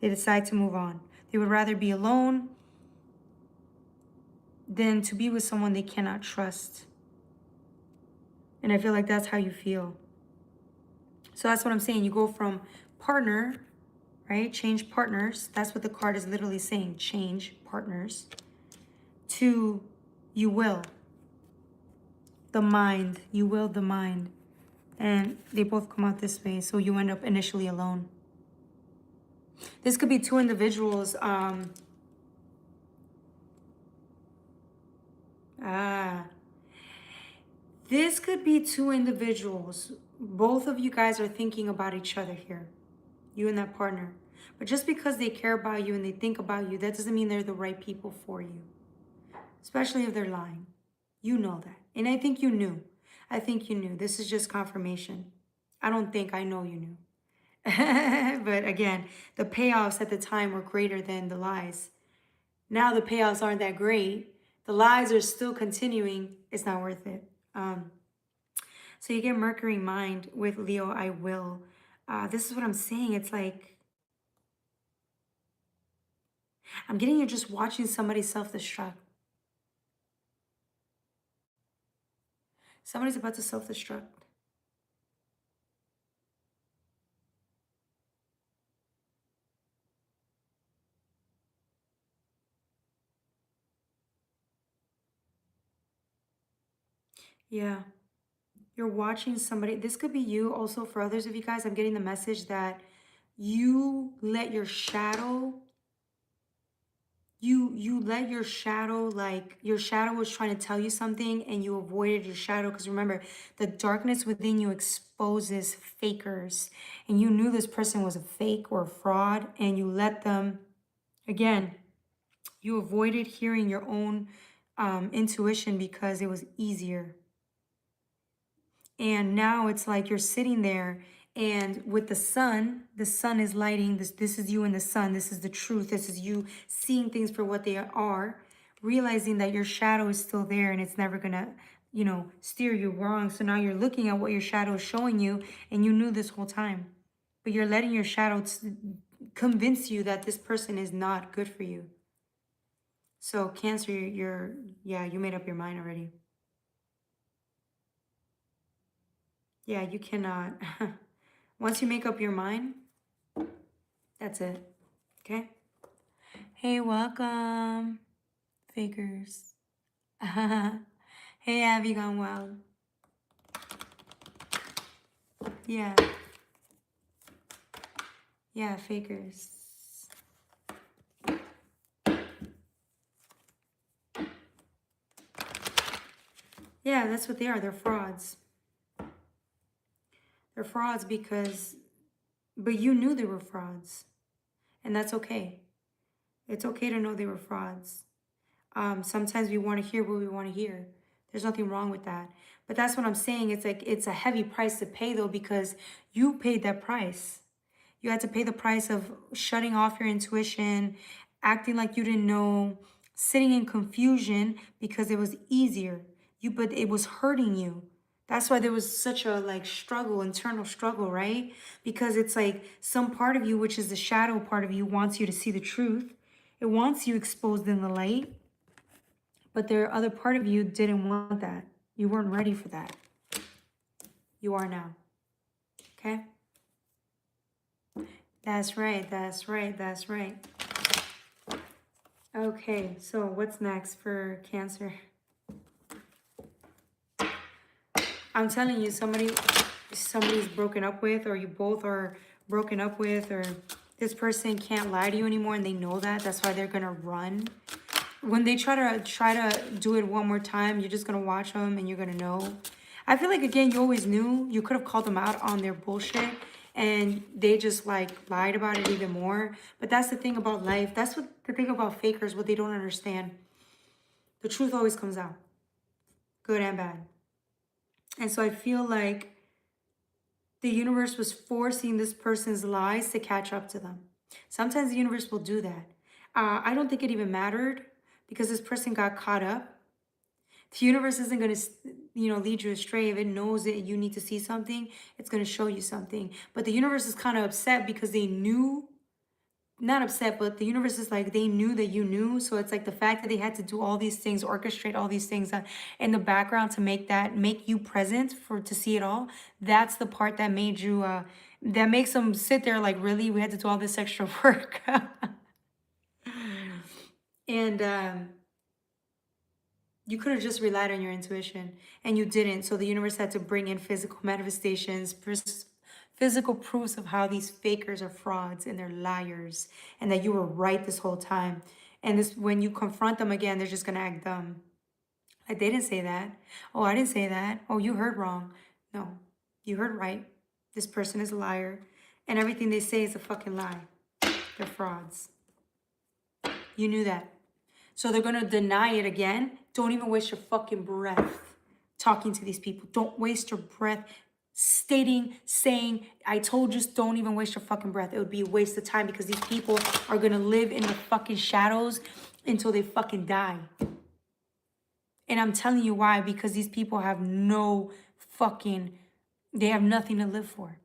They decide to move on. They would rather be alone than to be with someone they cannot trust. And I feel like that's how you feel. So that's what I'm saying. You go from partner, right? Change partners. That's what the card is literally saying. Change partners. To you will. The mind. You will the mind. And they both come out this way. So you end up initially alone. This could be two individuals. This could be two individuals. Both of you guys are thinking about each other here. You and that partner. But just because they care about you and they think about you, that doesn't mean they're the right people for you. Especially if they're lying. You know that. And I think you knew. I think you knew. This is just confirmation. I don't think, I know you knew. But again, the payoffs at the time were greater than the lies. Now the payoffs aren't that great. The lies are still continuing. It's not worth it. So you get Mercury mind with Leo, I will. This is what I'm saying. It's like, I'm getting you just watching somebody self-destruct. Somebody's about to self-destruct. Yeah. You're watching somebody. This could be you also for others of you guys. I'm getting the message that you let your shadow, you let your shadow, like your shadow was trying to tell you something and you avoided your shadow. Because remember, the darkness within you exposes fakers. And you knew this person was a fake or a fraud and you let them, again, you avoided hearing your own intuition because it was easier. And now it's like you're sitting there and with the sun is lighting. This is you and the sun. This is the truth. This is you seeing things for what they are, realizing that your shadow is still there and it's never going to, you know, steer you wrong. So now you're looking at what your shadow is showing you and you knew this whole time. But you're letting your shadow convince you that this person is not good for you. So Cancer, you made up your mind already. Yeah, you cannot. Once you make up your mind, that's it. Okay? Hey, welcome, fakers. Hey, have you gone wild? Yeah. Yeah, fakers. Yeah, that's what they are. They're frauds. They're frauds because, but you knew they were frauds. And that's okay. It's okay to know they were frauds. Sometimes we want to hear what we want to hear. There's nothing wrong with that. But that's what I'm saying. It's like, it's a heavy price to pay though, because you paid that price. You had to pay the price of shutting off your intuition, acting like you didn't know, sitting in confusion because it was easier. But it was hurting you. That's why there was such a like struggle, internal struggle, right? Because it's like some part of you, which is the shadow part of you, wants you to see the truth. It wants you exposed in the light. But the other part of you didn't want that. You weren't ready for that. You are now. Okay? That's right. That's right. That's right. Okay, so what's next for Cancer? I'm telling you, somebody's broken up with, or you both are broken up with, or this person can't lie to you anymore and they know that. That's why they're gonna run. When they try to do it one more time, you're just gonna watch them and you're gonna know. I feel like, again, you always knew. You could have called them out on their bullshit and they just like lied about it even more. But that's the thing about life. That's what the thing about fakers, what they don't understand. The truth always comes out. good and bad. And so I feel like the universe was forcing this person's lies to catch up to them. Sometimes the universe will do that. I don't think it even mattered because this person got caught up. The universe isn't going to, lead you astray. If it knows that you need to see something, it's going to show you something. But the universe is kind of upset because they knew, not upset, but the universe is like, they knew that you knew. So it's like the fact that they had to do all these things, orchestrate all these things in the background to make you present to see it all. That's the part that made you, that makes them sit there like, really, we had to do all this extra work. And, you could have just relied on your intuition and you didn't. So the universe had to bring in physical manifestations, physical proofs of how these fakers are frauds and they're liars and that you were right this whole time. And this, when you confront them again, they're just going to act dumb. Like, they didn't say that. Oh, I didn't say that. Oh, you heard wrong. No, you heard right. This person is a liar and everything they say is a fucking lie. They're frauds. You knew that. So they're going to deny it again. Don't even waste your fucking breath talking to these people. Don't waste your breath saying, I told you, don't even waste your fucking breath. It would be a waste of time because these people are going to live in the fucking shadows until they fucking die. And I'm telling you why, because these people have they have nothing to live for.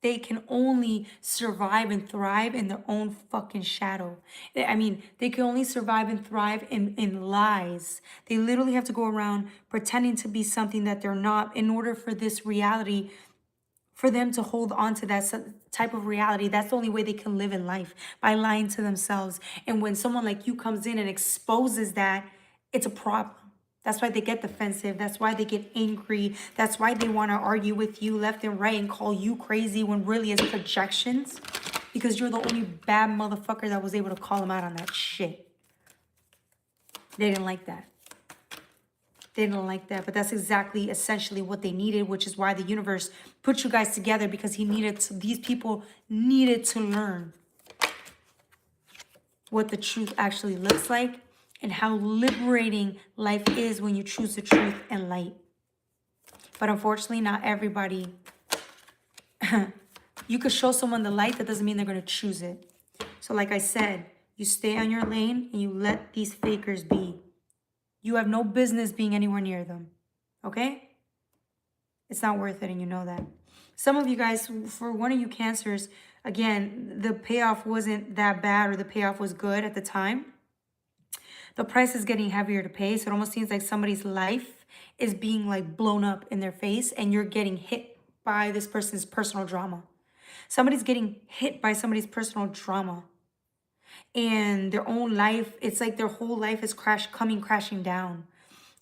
They can only survive and thrive in their own fucking shadow. I mean, they can only survive and thrive in lies. They literally have to go around pretending to be something that they're not in order for this reality, for them to hold on to that type of reality. That's the only way they can live in life, by lying to themselves. And when someone like you comes in and exposes that, it's a problem. That's why they get defensive. That's why they get angry. That's why they want to argue with you left and right and call you crazy when really it's projections. Because you're the only bad motherfucker that was able to call them out on that shit. They didn't like that. They didn't like that. But that's exactly, essentially what they needed, which is why the universe put you guys together, because these people needed to learn what the truth actually looks like. And how liberating life is when you choose the truth and light. But unfortunately, not everybody. You could show someone the light, that doesn't mean they're going to choose it. So like I said, you stay on your lane and you let these fakers be. You have no business being anywhere near them. Okay? It's not worth it, and you know that. Some of you guys, for one of you Cancers, again, the payoff wasn't that bad, or the payoff was good at the time. The price is getting heavier to pay. So it almost seems like somebody's life is being like blown up in their face and you're getting hit by this person's personal drama. Somebody's getting hit by somebody's personal drama. And their own life, it's like their whole life is coming crashing down.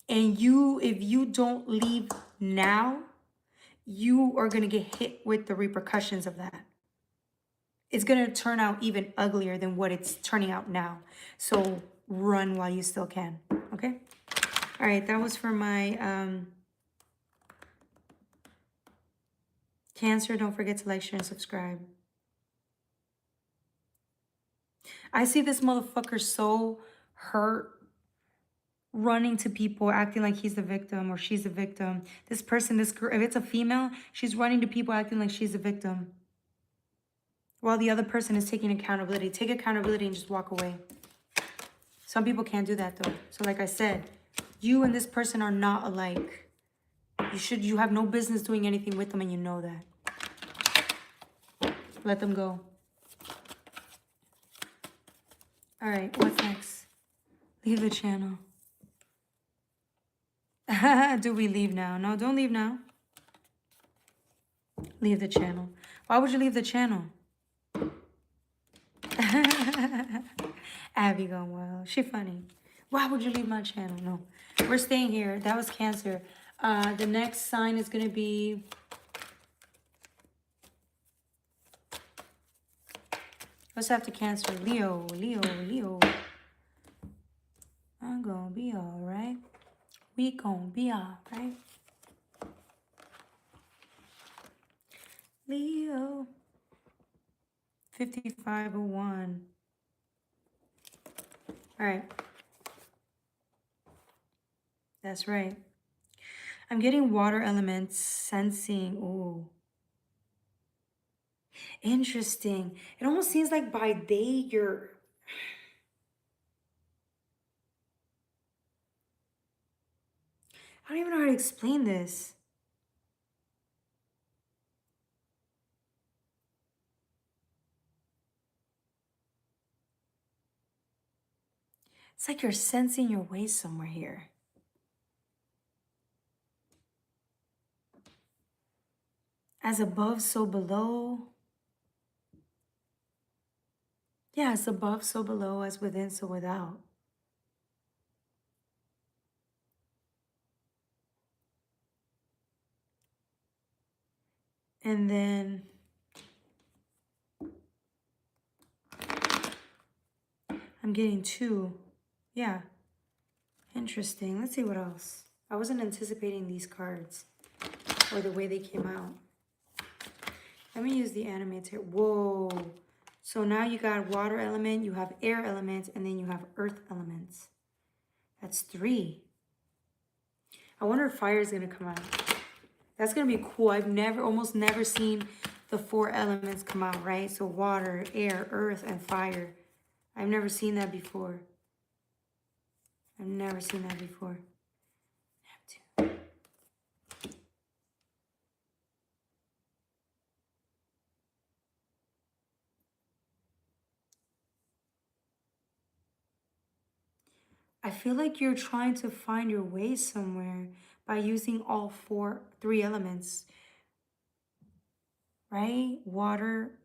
And if you don't leave now, you are going to get hit with the repercussions of that. It's going to turn out even uglier than what it's turning out now. So run while you still can. Okay? All right, that was for my Cancer. Don't forget to like, share, and subscribe. I see this motherfucker so hurt, running to people, acting like he's the victim or she's the victim. This person, this girl, if it's a female, she's running to people acting like she's the victim, while the other person is taking accountability. Take accountability and just walk away. Some people can't do that though. So like I said, you and this person are not alike. You have no business doing anything with them, and you know that. Let them go. All right, what's next? Leave the channel. Do we leave now? No, don't leave now. Leave the channel. Why would you leave the channel? Abby going wild. She funny. Why would you leave my channel? No. We're staying here. That was Cancer. The next sign is going to be... What's after Cancer? Leo. I'm going to be all right. We going to be all right. Leo. 5501. All right. That's right. I'm getting water elements, sensing. Ooh, interesting. It almost seems like by day you're, I don't even know how to explain this. It's like you're sensing your way somewhere here. As above, so below. Yeah, as above, so below, as within, so without. And then I'm getting two. Yeah, interesting. Let's see what else. I wasn't anticipating these cards or the way they came out. Let me use the animator. Whoa. So now you got water element, you have air elements, and then you have earth elements. That's three. I wonder if fire is going to come out. That's going to be cool. I've almost never seen the four elements come out, right? So water, air, earth, and fire. I've never seen that before. I've never seen that before. Neptune. I feel like you're trying to find your way somewhere by using all three elements, right? Water,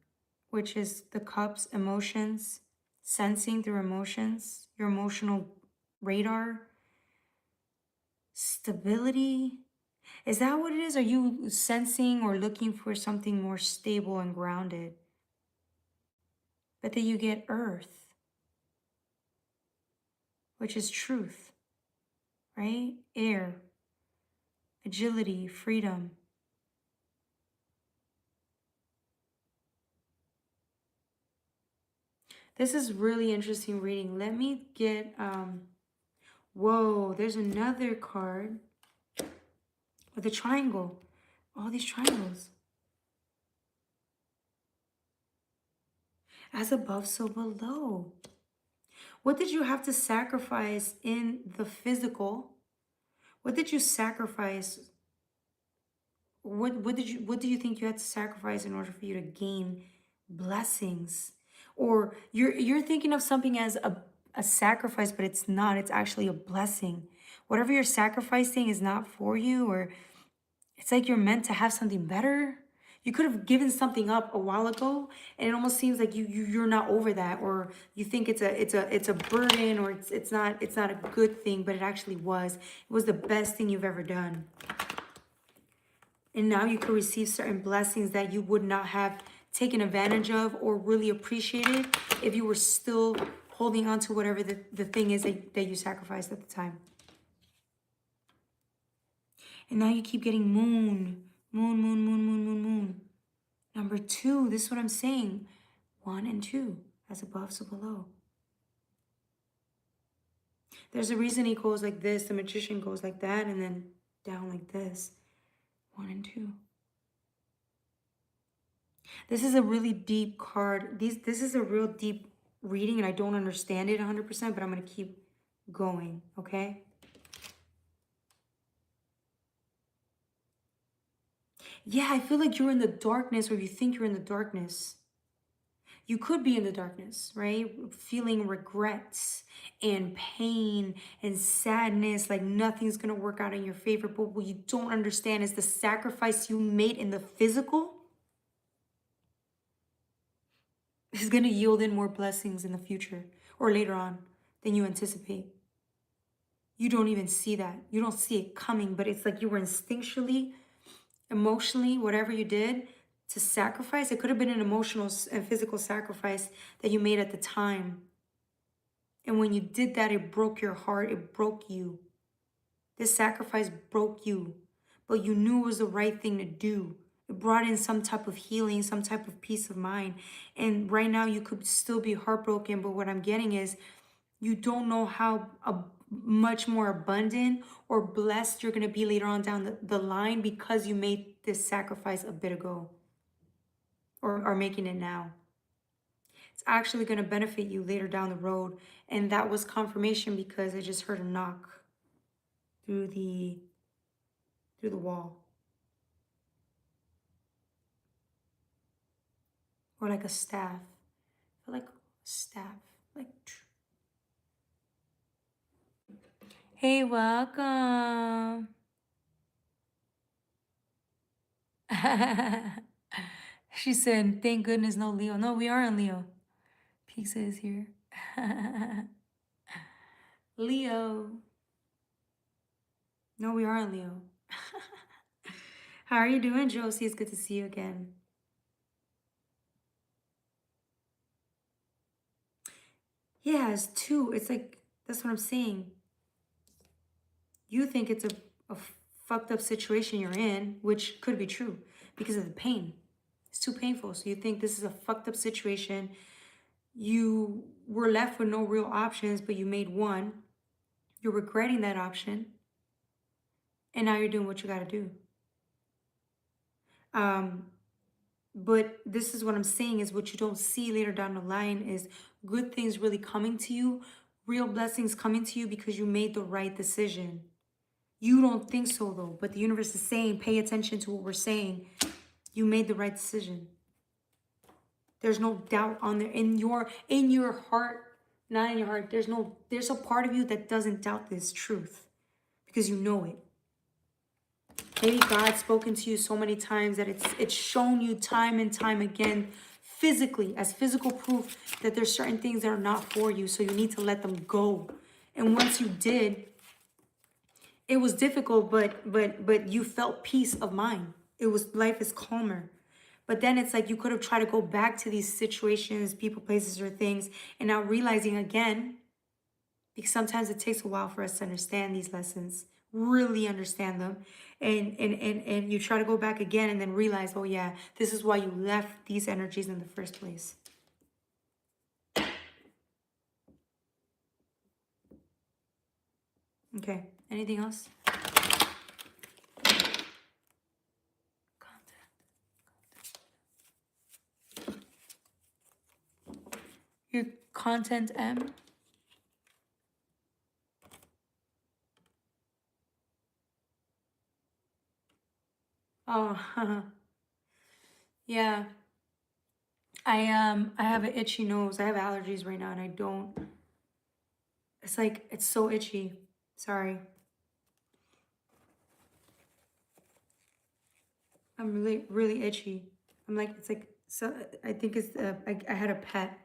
which is the cups, emotions, sensing through emotions, your emotional radar, stability. Is that what it is? Are you sensing or looking for something more stable and grounded? But then you get earth, which is truth, right? Air, agility, freedom. This is really interesting reading. Let me get, whoa, there's another card with a triangle. All these triangles. As above, so below. What did you have to sacrifice in the physical? What did you sacrifice? What do you think you had to sacrifice in order for you to gain blessings? Or you're thinking of something as a sacrifice, but it's not. It's actually a blessing. Whatever you're sacrificing is not for you, or it's like you're meant to have something better. You could have given something up a while ago, and it almost seems like you're not over that, or you think it's a burden, or it's not a good thing, but it actually was. It was the best thing you've ever done. And now you can receive certain blessings that you would not have taken advantage of or really appreciated if you were still holding on to whatever the thing is that you sacrificed at the time. And now you keep getting moon, moon, moon, moon, moon, moon, moon. Number two, this is what I'm saying. 1 and 2, as above, so below. There's a reason he goes like this. The magician goes like that and then down like this. 1 and 2. This is a really deep card. This is a real deep reading, and I don't understand it 100%, but I'm going to keep going, okay? Yeah, I feel like you're in the darkness, or you think you're in the darkness. You could be in the darkness, right? Feeling regrets and pain and sadness, like nothing's going to work out in your favor. But what you don't understand is the sacrifice you made in the physical is going to yield in more blessings in the future or later on than you anticipate. You don't even see that. You don't see it coming, but it's like you were instinctually, emotionally, whatever you did to sacrifice. It could have been an emotional and physical sacrifice that you made at the time. And when you did that, it broke your heart. It broke you. This sacrifice broke you, but you knew it was the right thing to do. It brought in some type of healing, some type of peace of mind. And right now you could still be heartbroken, but what I'm getting is You don't know how much more abundant or blessed you're going to be later on down the line because you made this sacrifice a bit ago or are making it now. It's actually going to benefit you later down the road. And that was confirmation because I just heard a knock through the wall. Or like a staff. I feel like a staff. Like, hey, welcome. She said, thank goodness no Leo. No, we are in Leo. Pizza is here. Leo. No, we are in Leo. How are you doing, Josie? It's good to see you again. Yeah, it's two. It's like, that's what I'm saying. You think it's a fucked up situation you're in, which could be true because of the pain. It's too painful. So you think this is a fucked up situation. You were left with no real options, but you made one. You're regretting that option. And now you're doing what you got to do. But this is what I'm saying is what you don't see later down the line is good things really coming to you, real blessings coming to you because you made the right decision. You don't think so though, but the universe is saying, pay attention to what we're saying. You made the right decision. There's no doubt on there in your heart, not in your heart. There's a part of you that doesn't doubt this truth because you know it. Maybe God's spoken to you so many times that it's shown you time and time again physically as physical proof that there's certain things that are not for you. So you need to let them go. And once you did, it was difficult, but you felt peace of mind. It was, life is calmer. But then it's like you could have tried to go back to these situations, people, places, or things, and now realizing again, because sometimes it takes a while for us to understand these lessons, really understand them. And you try to go back again and then realize, oh yeah, this is why you left these energies in the first place. Okay, anything else? Your content M. Oh, yeah. I have an itchy nose. I have allergies right now and I don't. It's like, it's so itchy. Sorry. I'm really, really itchy. I'm like, it's like, so I think it's, I had a pet,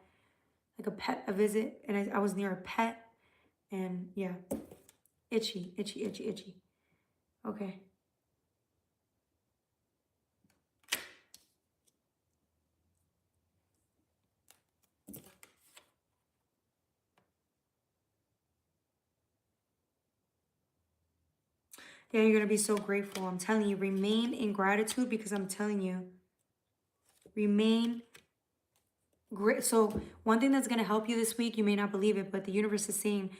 like a visit, and I was near a pet, and yeah, itchy, itchy, itchy, itchy. Okay. Yeah, you're going to be so grateful. I'm telling you, remain in gratitude because I'm telling you, remain great. So one thing that's going to help you this week, you may not believe it, but the universe is saying,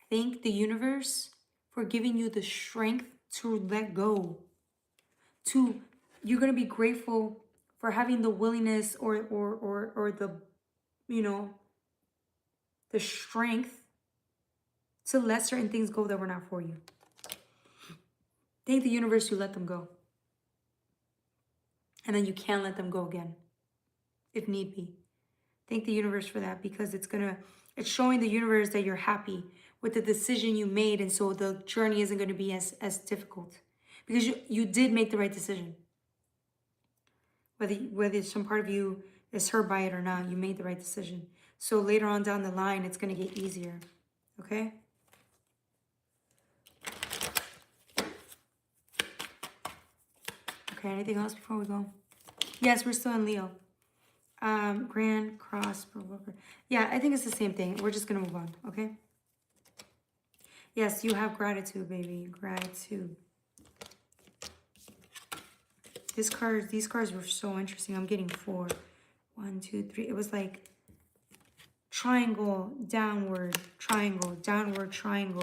thank the universe for giving you the strength to let go. You're going to be grateful for having the willingness or the, you know, the strength to let certain things go that were not for you. Thank the universe you let them go. And then you can let them go again, if need be. Thank the universe for that because it's showing the universe that you're happy with the decision you made. And so the journey isn't going to be as difficult because you did make the right decision. Whether some part of you is hurt by it or not, you made the right decision. So later on down the line, it's going to get easier. Okay? Okay, anything else before we go? Yes, we're still in Leo. Grand Cross. Yeah, I think it's the same thing. We're just going to move on, okay? Yes, you have gratitude, baby. Gratitude. These cards were so interesting. I'm getting 4. 1, 2, 3. It was like triangle, downward, triangle, downward, triangle,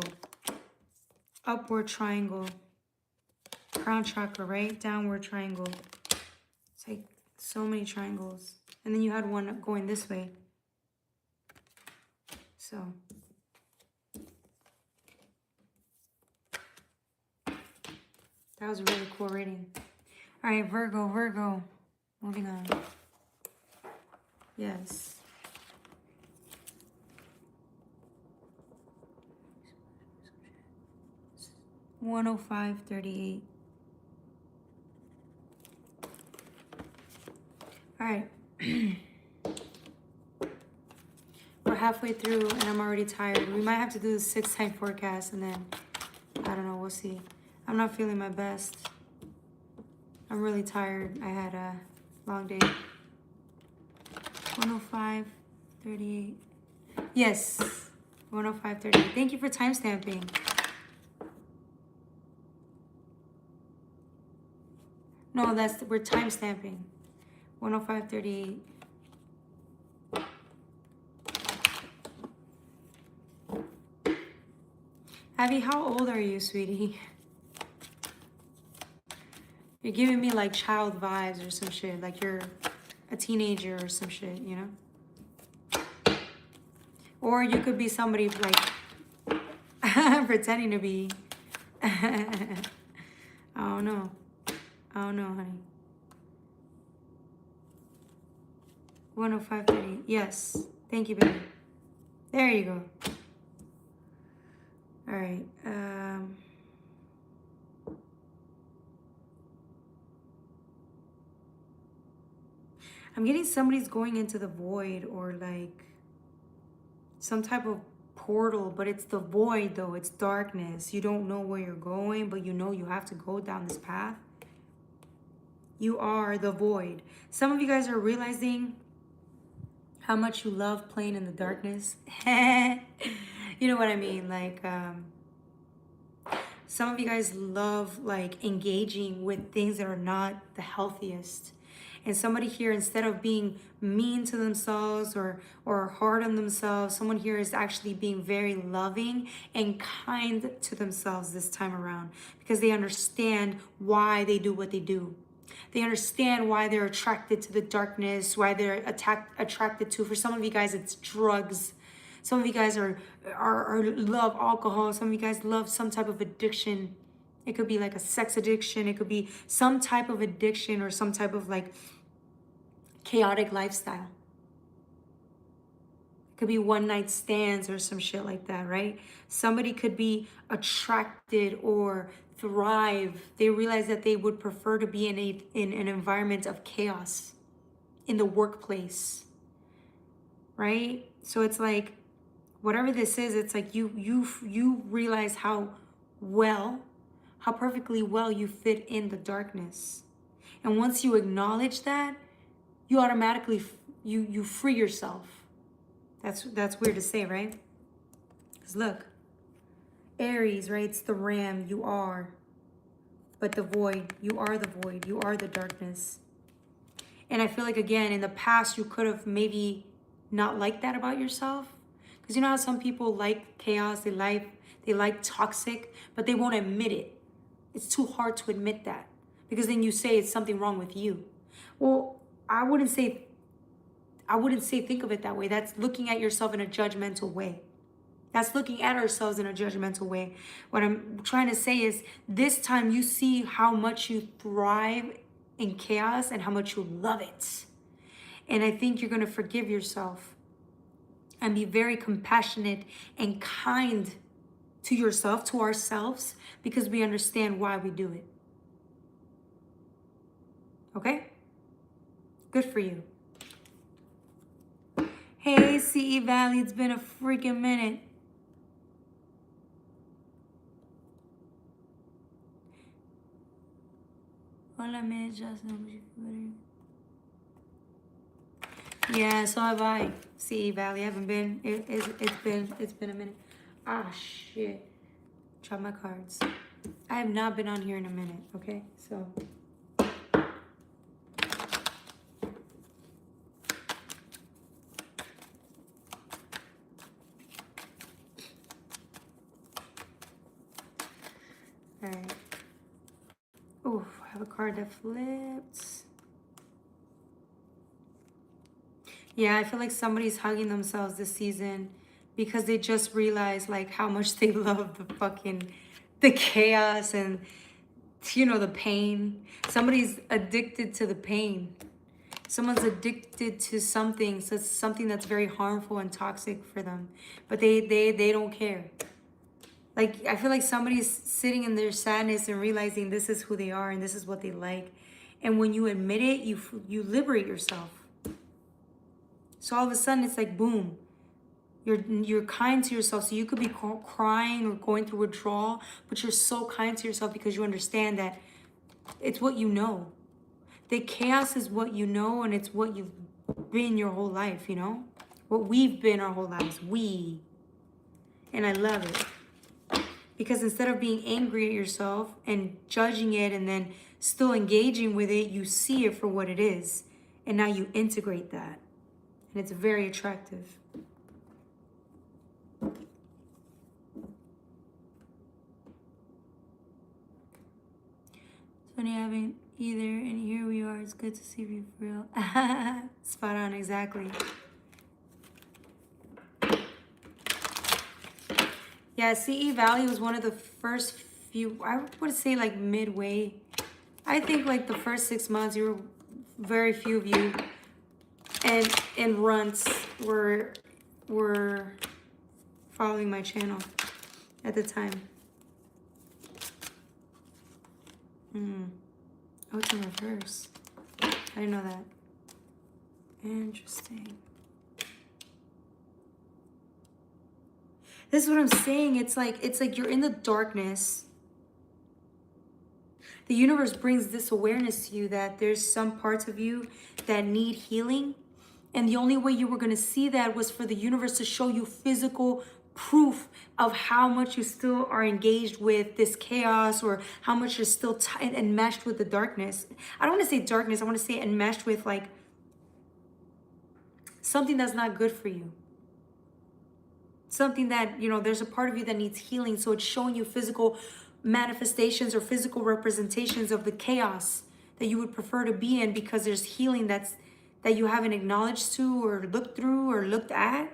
upward triangle, crown chakra, right? Downward triangle. It's like so many triangles. And then you had one going this way. So that was a really cool reading. All right, Virgo, Virgo. Moving on. Yes. $105.38. All right. We're halfway through and I'm already tired. We might have to do the 6-time forecast and then, I don't know, we'll see. I'm not feeling my best. I'm really tired. I had a long day. 105.38. Yes, 105.38. Thank you for timestamping. No, we're timestamping. 105.38. Abby, how old are you, sweetie? You're giving me like child vibes or some shit. Like you're a teenager or some shit, you know? Or you could be somebody like pretending to be. I don't know. I don't know, honey. 105.30. Yes. Thank you, baby. There you go. All right. I'm getting somebody's going into the void or like some type of portal, but it's the void though. It's darkness. You don't know where you're going, but you know you have to go down this path. You are the void. Some of you guys are realizing how much you love playing in the darkness. You know what I mean? Like, some of you guys love like engaging with things that are not the healthiest. And somebody here, instead of being mean to themselves or hard on themselves, someone here is actually being very loving and kind to themselves this time around because they understand why they do what they do. They understand why they're attracted to the darkness, why they're attracted to, for some of you guys, it's drugs. Some of you guys are love alcohol. Some of you guys love some type of addiction. It could be like a sex addiction. It could be some type of addiction or some type of like chaotic lifestyle. It could be one night stands or some shit like that, right? Somebody could be attracted or thrive. They realize that they would prefer to be in an environment of chaos in the workplace, right? So it's like, whatever this is, it's like you realize how perfectly well you fit in the darkness. And once you acknowledge that, you automatically, you free yourself. That's weird to say, right? Because look, Aries, right? It's the ram, you are. But the void, you are the void. You are the darkness. And I feel like, again, in the past, you could have maybe not liked that about yourself. Because you know how some people like chaos, they like toxic, but they won't admit it. It's too hard to admit that. Because then you say it's something wrong with you. Well, I wouldn't say think of it that way. That's looking at yourself in a judgmental way. That's looking at ourselves in a judgmental way. What I'm trying to say is this time you see how much you thrive in chaos and how much you love it. And I think you're going to forgive yourself and be very compassionate and kind to yourself, to ourselves, because we understand why we do it. Okay? Good for you. Hey, CE Valley, it's been a freaking minute. Hola, yeah, so have I. CE Valley, I haven't been. It's been a minute. Ah, shit. Drop my cards. I have not been on here in a minute. Okay, so. All right. Oh, I have a card that flips. Yeah, I feel like somebody's hugging themselves this season because they just realized like how much they love the chaos and, you know, the pain. Somebody's addicted to the pain. Someone's addicted to something, so it's something that's very harmful and toxic for them, but they don't care. Like, I feel like somebody's sitting in their sadness and realizing this is who they are and this is what they like. And when you admit it, you liberate yourself. So all of a sudden it's like, boom, you're kind to yourself. So you could be crying or going through withdrawal, but you're so kind to yourself because you understand that it's what you know. The chaos is what you know, and it's what you've been your whole life, you know? What we've been our whole lives, and I love it. Because instead of being angry at yourself and judging it and then still engaging with it, you see it for what it is. And now you integrate that. And it's very attractive. Funny having either, and here we are. It's good to see you for real. Spot on, exactly. Yeah, CE Valley was one of the first few, I would say like midway. I think like the first 6 months, you were very few of you, and runts were following my channel at the time. Oh, it's in reverse. I didn't know that. Interesting. This is what I'm saying. It's like you're in the darkness. The universe brings this awareness to you that there's some parts of you that need healing. And the only way you were going to see that was for the universe to show you physical proof of how much you still are engaged with this chaos, or how much you're still enmeshed with the darkness. I don't want to say darkness. I want to say enmeshed with like something that's not good for you. Something that, you know, there's a part of you that needs healing. So it's showing you physical manifestations or physical representations of the chaos that you would prefer to be in, because there's healing that you haven't acknowledged to or looked through or looked at.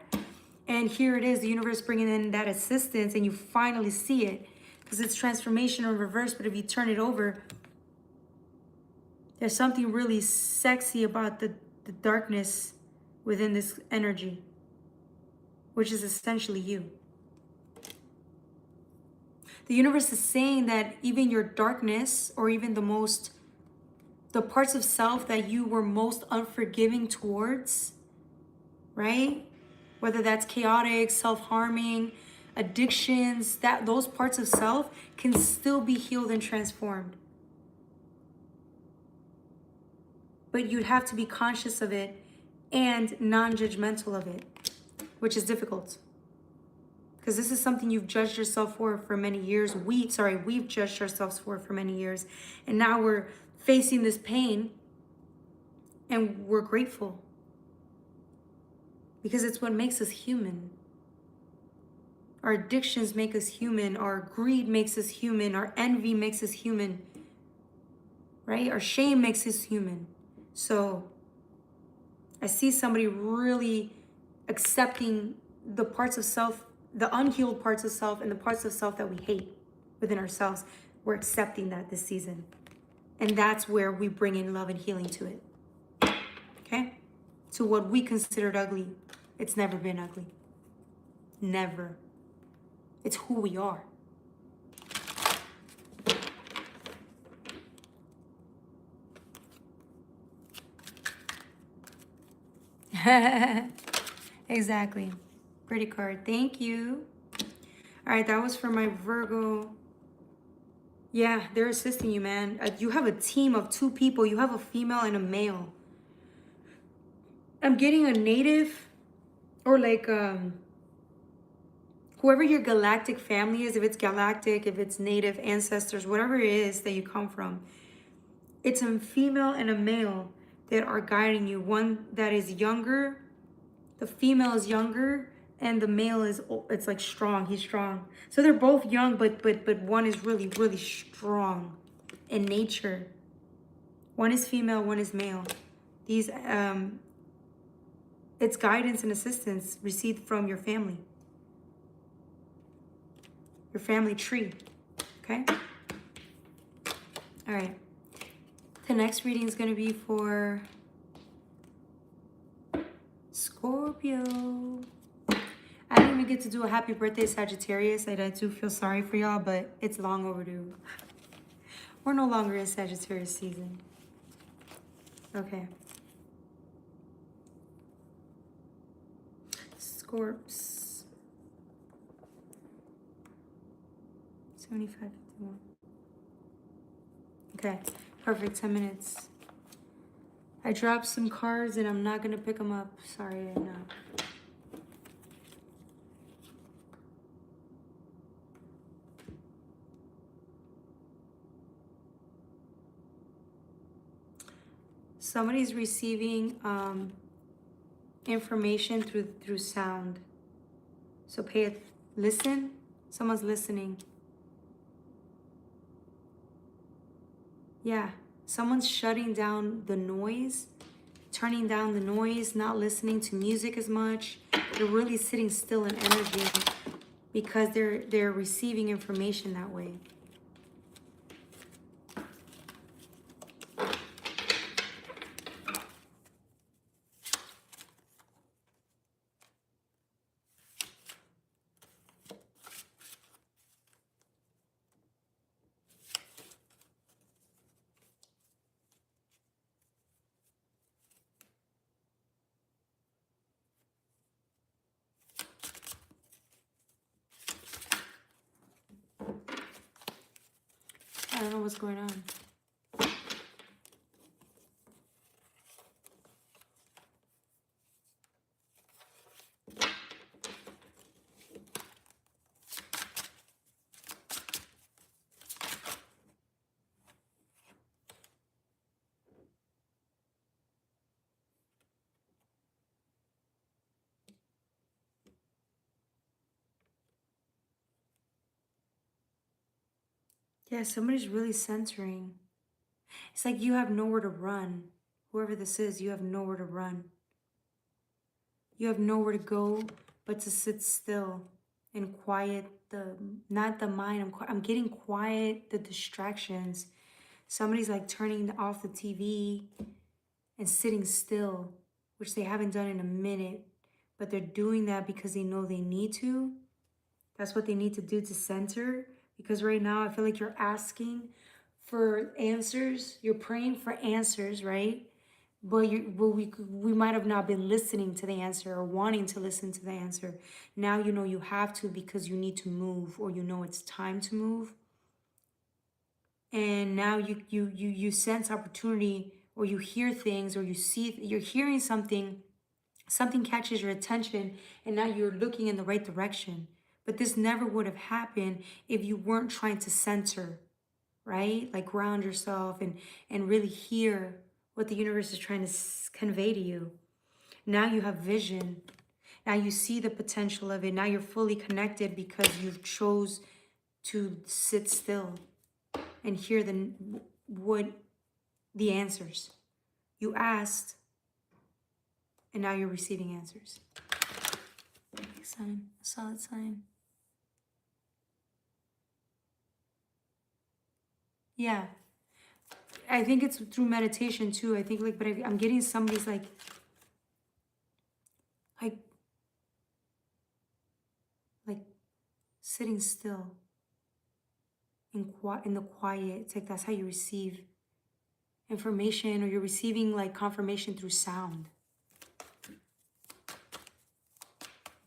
And here it is, the universe bringing in that assistance, and you finally see it because it's transformation in reverse. But if you turn it over, there's something really sexy about the darkness within this energy, which is essentially you. The universe is saying that even your darkness, or even the parts of self that you were most unforgiving towards, right? Whether that's chaotic, self-harming, addictions, those parts of self can still be healed and transformed. But you'd have to be conscious of it and non-judgmental of it, which is difficult. Because this is something you've judged yourself for many years. We've judged ourselves for many years. And now we're facing this pain, and we're grateful. Because it's what makes us human. Our addictions make us human. Our greed makes us human. Our envy makes us human. Right? Our shame makes us human. So I see somebody really accepting the parts of self, the unhealed parts of self, and the parts of self that we hate within ourselves. We're accepting that this season. And that's where we bring in love and healing to it. Okay? To what we considered ugly. It's never been ugly. Never. It's who we are. Exactly. Pretty card. Thank you. All right, that was for my Virgo. Yeah, they're assisting you, man. You have a team of 2 people. You have a female and a male. I'm getting a native, or like whoever your galactic family is, if it's galactic, if it's native ancestors, whatever it is that you come from, it's a female and a male that are guiding you. One that is younger, the female is younger, And the male is, it's like strong. He's strong. So they're both young, but one is really, really strong in nature. One is female, one is male. These, it's guidance and assistance received from your family tree. Okay? All right. The next reading is going to be for Scorpio. I didn't even get to do a happy birthday, Sagittarius. I do feel sorry for y'all, but it's long overdue. We're no longer in Sagittarius season. Okay. Scorps. 75:51. Okay, perfect, 10 minutes. I dropped some cards and I'm not gonna pick them up. Sorry, I'm not. Somebody's receiving information through sound. So listen. Someone's listening. Yeah, someone's shutting down the noise, turning down the noise, not listening to music as much. They're really sitting still in energy because they're receiving information that way. I don't know what's going on. Yeah, somebody's really centering. It's like you have nowhere to run. Whoever this is, you have nowhere to run. You have nowhere to go but to sit still and quiet not the mind. I'm getting quiet the distractions. Somebody's like turning off the TV and sitting still, which they haven't done in a minute, but they're doing that because they know they need to. That's what they need to do to center. Because right now I feel like you're asking for answers. You're praying for answers, right? But we might have not been listening to the answer or wanting to listen to the answer. Now you know you have to because you need to move, or you know it's time to move. And now you sense opportunity, or you hear things, or you're hearing something catches your attention, and now you're looking in the right direction. But this never would have happened if you weren't trying to center, right? Like ground yourself and really hear what the universe is trying to convey to you. Now you have vision. Now you see the potential of it. Now you're fully connected because you've chose to sit still and hear the answers. You asked, and now you're receiving answers. Big sign, a solid sign. Yeah. I think it's through meditation too. I think but I'm getting somebody's like sitting still in the quiet. It's like that's how you receive information, or you're receiving like confirmation through sound.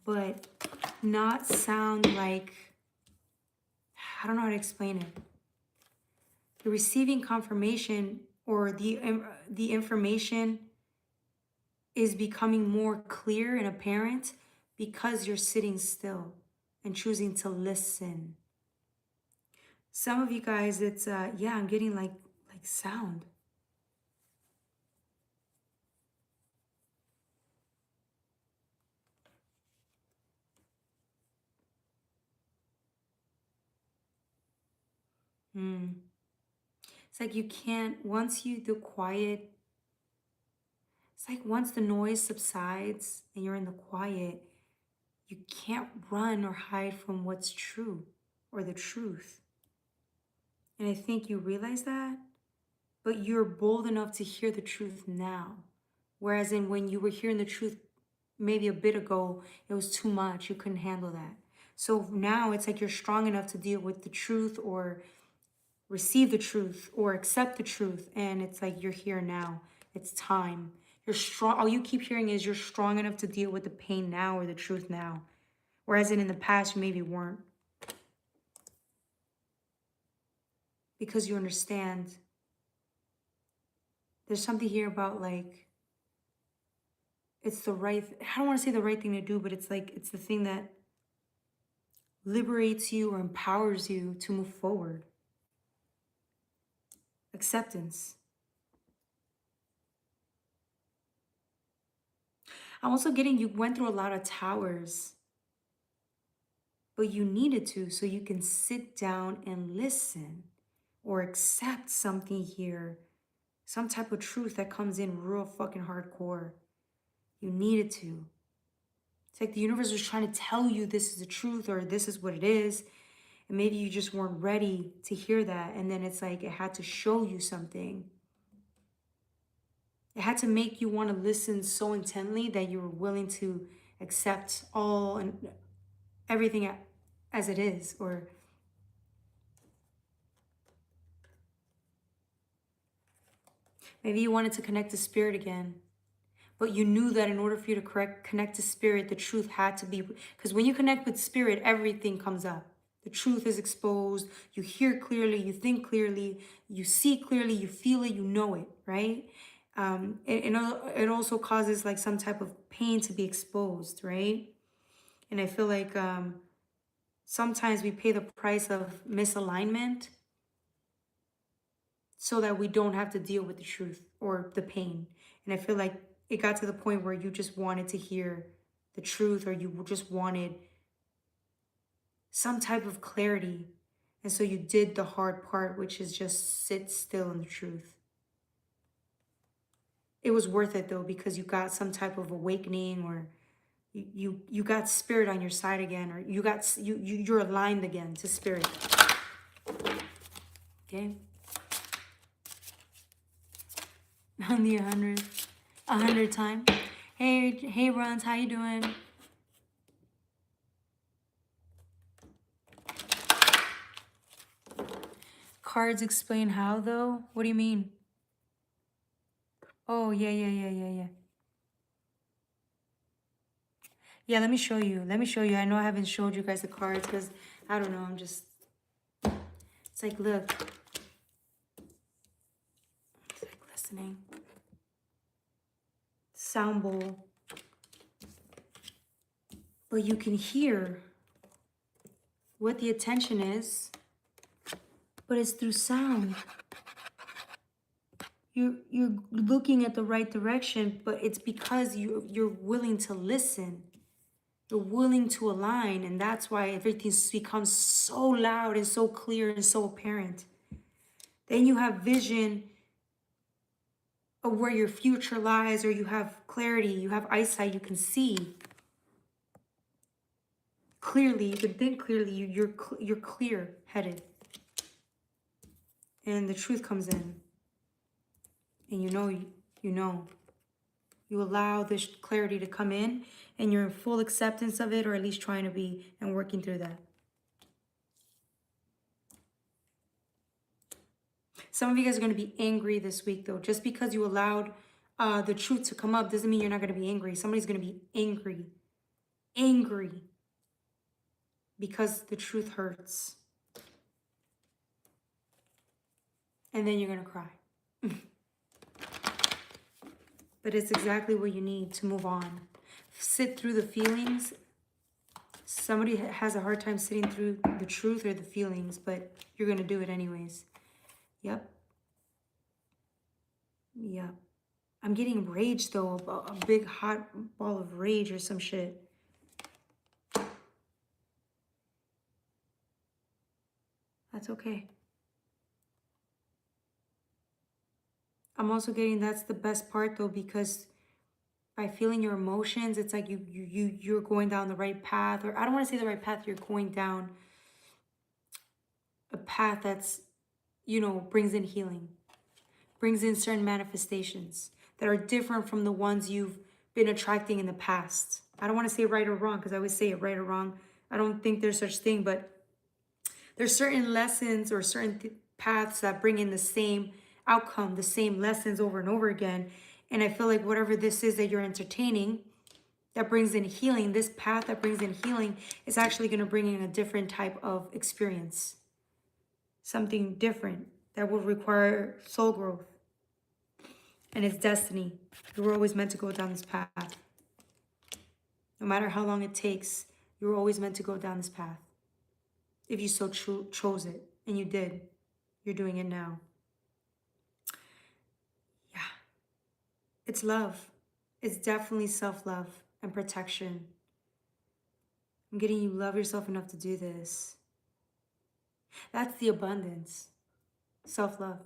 But not sound like, I don't know how to explain it. You're receiving confirmation, or the information is becoming more clear and apparent because you're sitting still and choosing to listen. Some of you guys, it's yeah, I'm getting like sound. It's like you can't, once the quiet, it's like once the noise subsides and you're in the quiet, you can't run or hide from what's true or the truth. And I think you realize that, but you're bold enough to hear the truth now. Whereas in when you were hearing the truth maybe a bit ago, it was too much. You couldn't handle that. So now it's like you're strong enough to deal with the truth or receive the truth or accept the truth. And it's like you're here now. It's time. You're strong. All you keep hearing is you're strong enough to deal with the pain now or the truth now. Whereas in the past, you maybe weren't. Because you understand. There's something here about like, it's the right, I don't want to say the right thing to do, but it's like, it's the thing that liberates you or empowers you to move forward. Acceptance. I'm also getting, you went through a lot of towers, but you needed to so you can sit down and listen or accept something here, some type of truth that comes in real fucking hardcore. You needed to. It's like the universe was trying to tell you this is the truth or this is what it is. And maybe you just weren't ready to hear that. And then it's like it had to show you something. It had to make you want to listen so intently that you were willing to accept all and everything as it is. Or maybe you wanted to connect to spirit again. But you knew that in order for you to connect to spirit, the truth had to be, because when you connect with spirit, everything comes up. The truth is exposed. You hear clearly, you think clearly, you see clearly, you feel it, you know it, right? It also causes like some type of pain to be exposed, right? And I feel like sometimes we pay the price of misalignment so that we don't have to deal with the truth or the pain. And I feel like it got to the point where you just wanted to hear the truth or you just wanted some type of clarity. And so you did the hard part, which is just sit still in the truth. It was worth it though, because you got some type of awakening or you got spirit on your side again, or you're aligned again to spirit. Okay? On the 100 time. Hey Runs, how you doing? Cards explain how though? What do you mean? Oh, yeah. Yeah, let me show you. I know I haven't showed you guys the cards because, I don't know, I'm just... It's like, look. It's like listening. Sound bowl. But you can hear what the attention is, but it's through sound. You're looking at the right direction, but it's because you're willing to listen. You're willing to align, and that's why everything becomes so loud and so clear and so apparent. Then you have vision of where your future lies, or you have clarity, you have eyesight, you can see clearly, you can think clearly, you're clear-headed. And the truth comes in. And you know. You allow this clarity to come in, and you're in full acceptance of it, or at least trying to be and working through that. Some of you guys are going to be angry this week, though. Just because you allowed the truth to come up doesn't mean you're not going to be angry. Somebody's going to be angry. Angry. Because the truth hurts. And then you're going to cry. But it's exactly what you need to move on. Sit through the feelings. Somebody has a hard time sitting through the truth or the feelings, but you're going to do it anyways. Yep. I'm getting rage, though. A big hot ball of rage or some shit. That's okay. I'm also getting that's the best part though, because by feeling your emotions, it's like you're going down the right path, or I don't want to say the right path, you're going down a path that's, you know, brings in healing, brings in certain manifestations that are different from the ones you've been attracting in the past. I don't want to say right or wrong, because I always say it right or wrong. I don't think there's such thing, but there's certain lessons or certain paths that bring in the same outcome, the same lessons over and over again. And I feel like whatever this is that you're entertaining that brings in healing, this path that brings in healing is actually going to bring in a different type of experience, something different that will require soul growth. And it's destiny. You were always meant to go down this path. No matter how long it takes, you were always meant to go down this path. If you so chose it, and you did, you're doing it now. Yeah. It's love. It's definitely self-love and protection. I'm getting you love yourself enough to do this. That's the abundance. Self-love.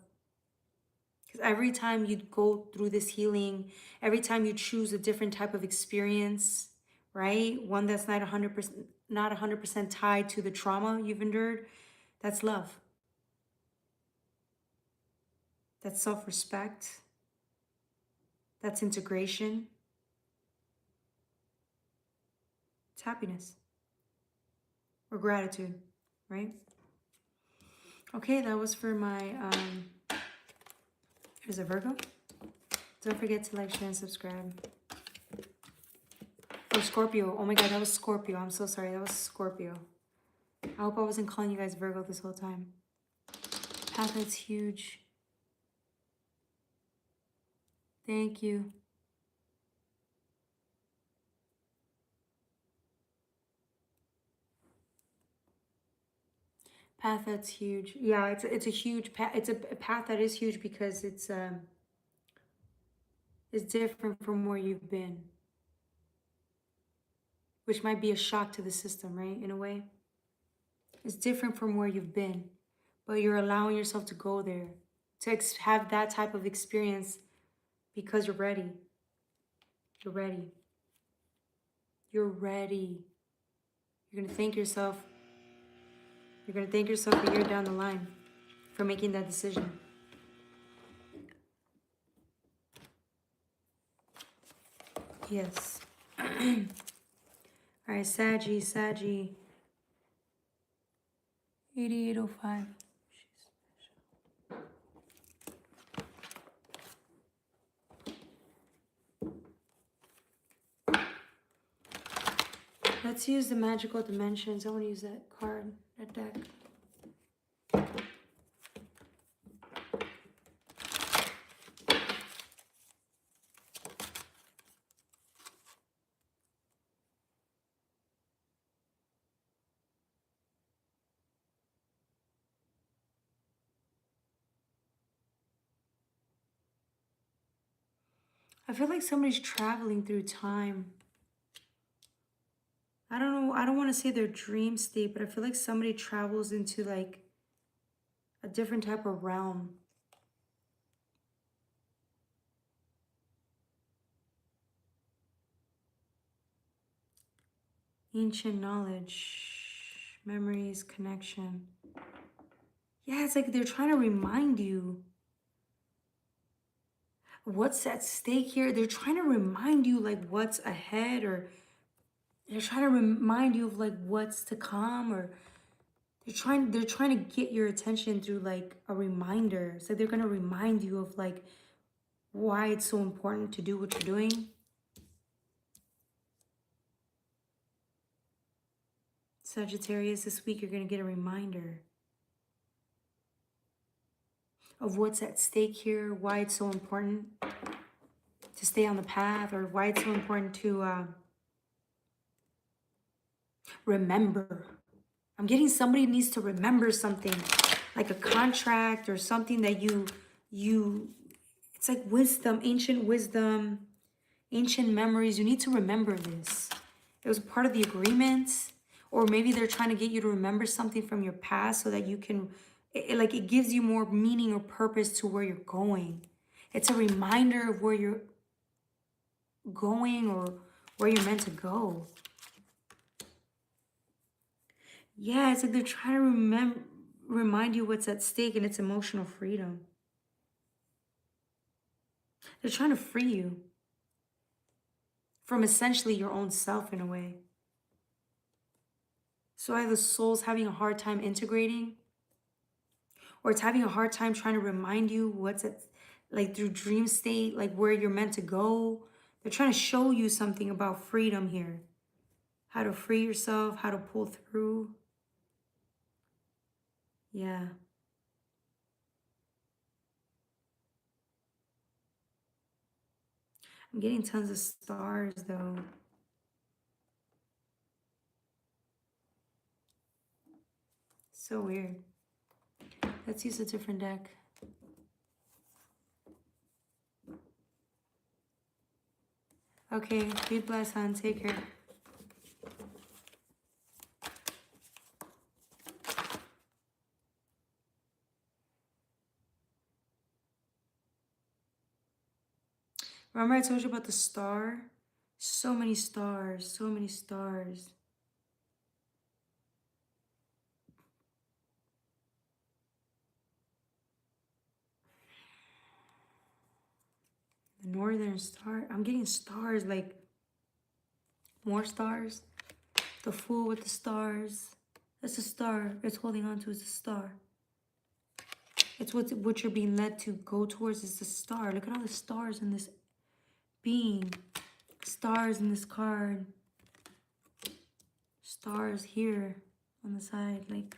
Because every time you go through this healing, every time you choose a different type of experience, right? One that's not 100% tied to the trauma you've endured, that's love. That's self-respect. That's integration. It's happiness. Or gratitude, right? Okay, that was for my, is it Virgo? Don't forget to like, share, and subscribe. Oh, Scorpio. Oh my God, that was Scorpio. I'm so sorry. That was Scorpio. I hope I wasn't calling you guys Virgo this whole time. Path that's huge. Thank you. Path that's huge. Yeah, it's a huge path. It's a path that is huge because it's different from where you've been, which might be a shock to the system, right? In a way, it's different from where you've been, but you're allowing yourself to go there, to have that type of experience because you're ready. You're ready. You're ready. You're gonna thank yourself. You're gonna thank yourself a year down the line for making that decision. Yes. All right, Saggy. 8805. Let's use the magical dimensions. I want to use that card, that deck. I feel like somebody's traveling through time. I don't know. I don't want to say their dream state, but I feel like somebody travels into like a different type of realm. Ancient knowledge, memories, connection. Yeah, it's like they're trying to remind you what's at stake here. They're trying to remind you like what's ahead, or they're trying to remind you of like what's to come, or they're trying to get your attention through like a reminder. It's like they're gonna remind you of like why it's so important to do what you're doing. Sagittarius, this week you're gonna get a reminder of what's at stake here, why it's so important to stay on the path, or why it's so important to remember. I'm getting somebody needs to remember something, like a contract or something that it's like wisdom, ancient memories. You need to remember this. It was part of the agreement, or maybe they're trying to get you to remember something from your past so that you can, it gives you more meaning or purpose to where you're going. It's a reminder of where you're going or where you're meant to go. Yeah, it's like they're trying to remind you what's at stake, and it's emotional freedom. They're trying to free you from essentially your own self in a way. So either the soul's having a hard time integrating, or it's having a hard time trying to remind you what's at, like through dream state, like where you're meant to go. They're trying to show you something about freedom here. How to free yourself, how to pull through. Yeah. I'm getting tons of stars though. So weird. Let's use a different deck. Okay, be blessed, hon. Take care. Remember I told you about the star? So many stars, so many stars. The northern star. I'm getting stars, like more stars. The Fool with the stars. That's a star. It's holding on to is a star. It's what you're being led to go towards is the star. Look at all the stars in this being. Stars in this card. Stars here on the side, like.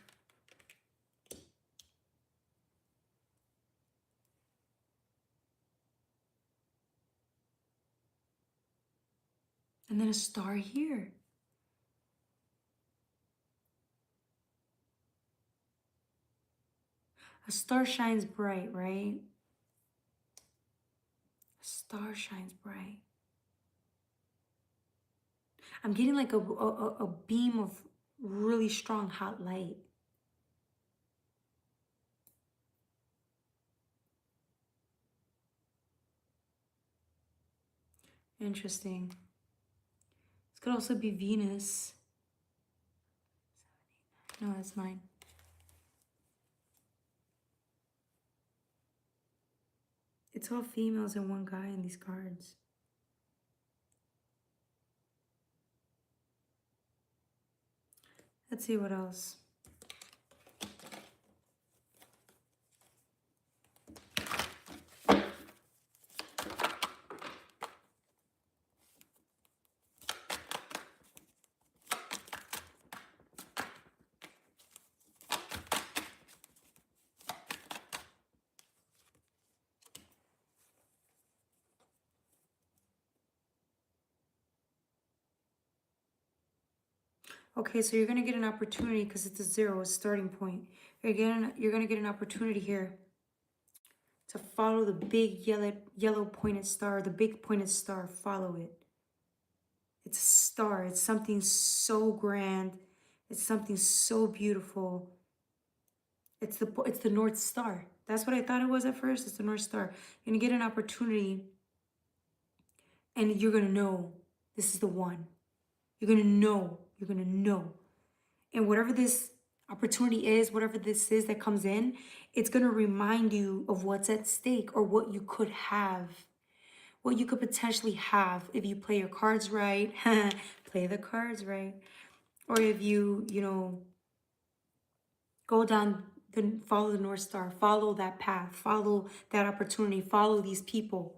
And then a star here. A star shines bright, right? A star shines bright. I'm getting like a beam of really strong hot light. Interesting. This could also be Venus. No, that's 9. It's all females and one guy in these cards. Let's see what else. Okay, so you're gonna get an opportunity because it's a 0, a starting point. You're gonna get an opportunity here to follow the big yellow pointed star, the big pointed star. Follow it. It's a star. It's something so grand. It's something so beautiful. It's the North Star. That's what I thought it was at first. It's the North Star. You're gonna get an opportunity, and you're gonna know this is the one. You're gonna know. You're gonna know. And whatever this opportunity is, whatever this is that comes in, it's gonna remind you of what's at stake or what you could have, what you could potentially have if you play your cards right. Play the cards right. Or if you go down, follow the North Star, follow that path, follow that opportunity, follow these people.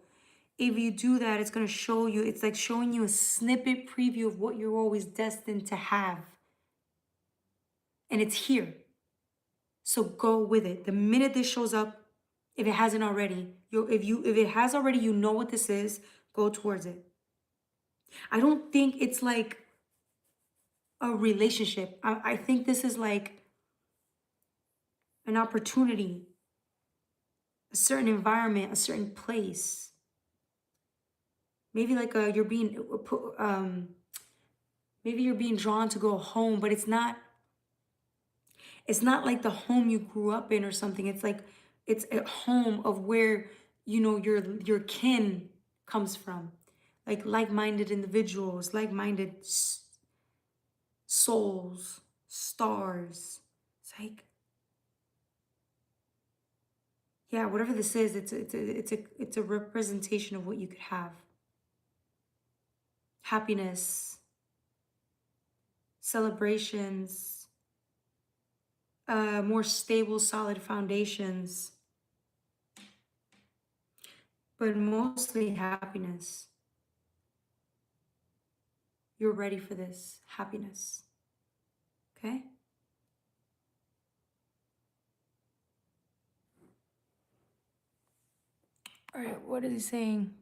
If you do that, it's going to show you, it's like showing you a snippet preview of what you're always destined to have. And it's here. So go with it. The minute this shows up, if it hasn't already, if it has already, you know what this is, go towards it. I don't think it's like a relationship. I think this is like an opportunity, a certain environment, a certain place. Maybe like you're being maybe you're being drawn to go home, but it's not like the home you grew up in or something. It's like it's a home of where your kin comes from. Like-minded individuals, like-minded souls, stars. It's like, yeah, whatever this is, it's a representation of what you could have. Happiness, celebrations, more stable, solid foundations, but mostly happiness. You're ready for this happiness. Okay? All right, what is he saying?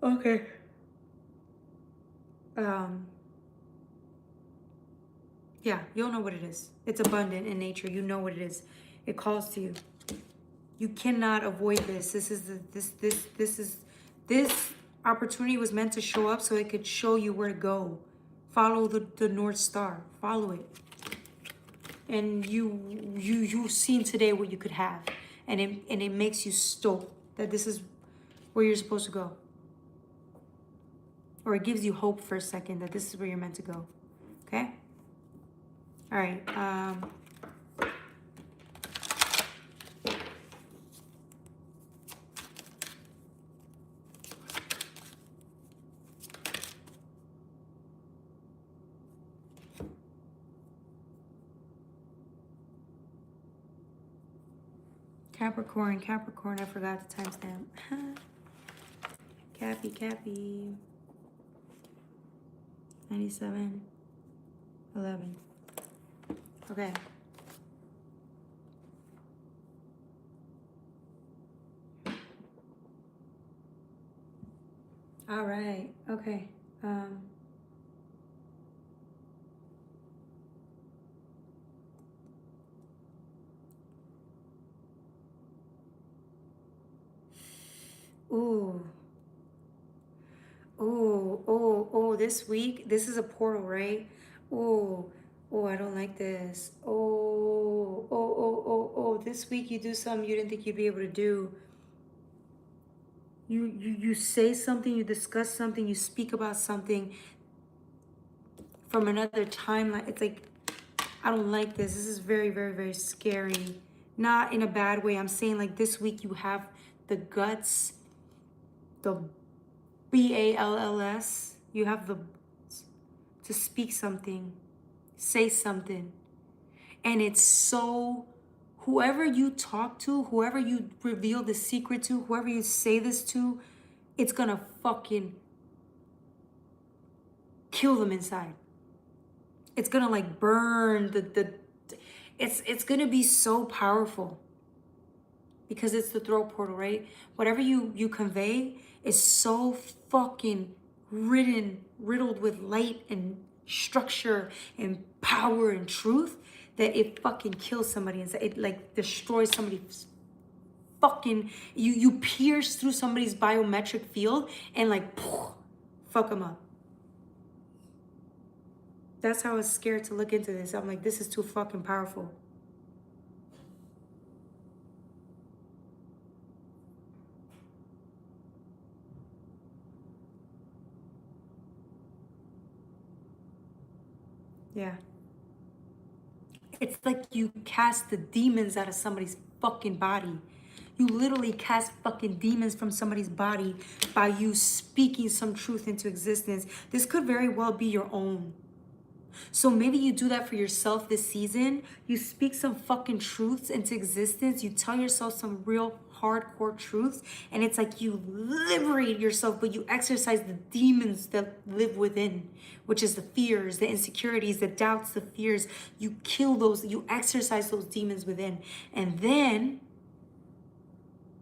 Okay. Yeah, you'll know what it is. It's abundant in nature. You know what it is. It calls to you. You cannot avoid this. This opportunity was meant to show up so it could show you where to go. Follow the North Star. Follow it. And you've seen today what you could have. And it makes you stoked that this is where you're supposed to go. Or it gives you hope for a second that this is where you're meant to go. Okay? All right. Capricorn, I forgot the timestamp. Cappy. 97:11. Okay. All right. Okay. Ooh. Oh, this week, this is a portal, right? Oh, I don't like this. This week you do something you didn't think you'd be able to do. You say something, you discuss something, you speak about something from another timeline. It's like, I don't like this. This is very, very, very scary. Not in a bad way. I'm saying like this week you have the guts, the BALLS. You have the to speak something, say something. And it's so, whoever you talk to, whoever you reveal the secret to, whoever you say this to, it's gonna fucking kill them inside. It's gonna like burn it's gonna be so powerful because it's the throat portal, right? Whatever you convey is so fucking riddled with light and structure and power and truth that it fucking kills somebody inside. It like destroys somebody's fucking, you pierce through somebody's biometric field and like fuck them up. That's how I was scared to look into this. I'm like, this is too fucking powerful. Yeah. It's like you cast the demons out of somebody's fucking body. You literally cast fucking demons from somebody's body by you speaking some truth into existence. This could very well be your own. So maybe you do that for yourself this season. You speak some fucking truths into existence. You tell yourself some real hardcore truths. And it's like you liberate yourself, but you exercise the demons that live within, which is the fears, the insecurities, the doubts, the fears. You kill those, you exercise those demons within. And then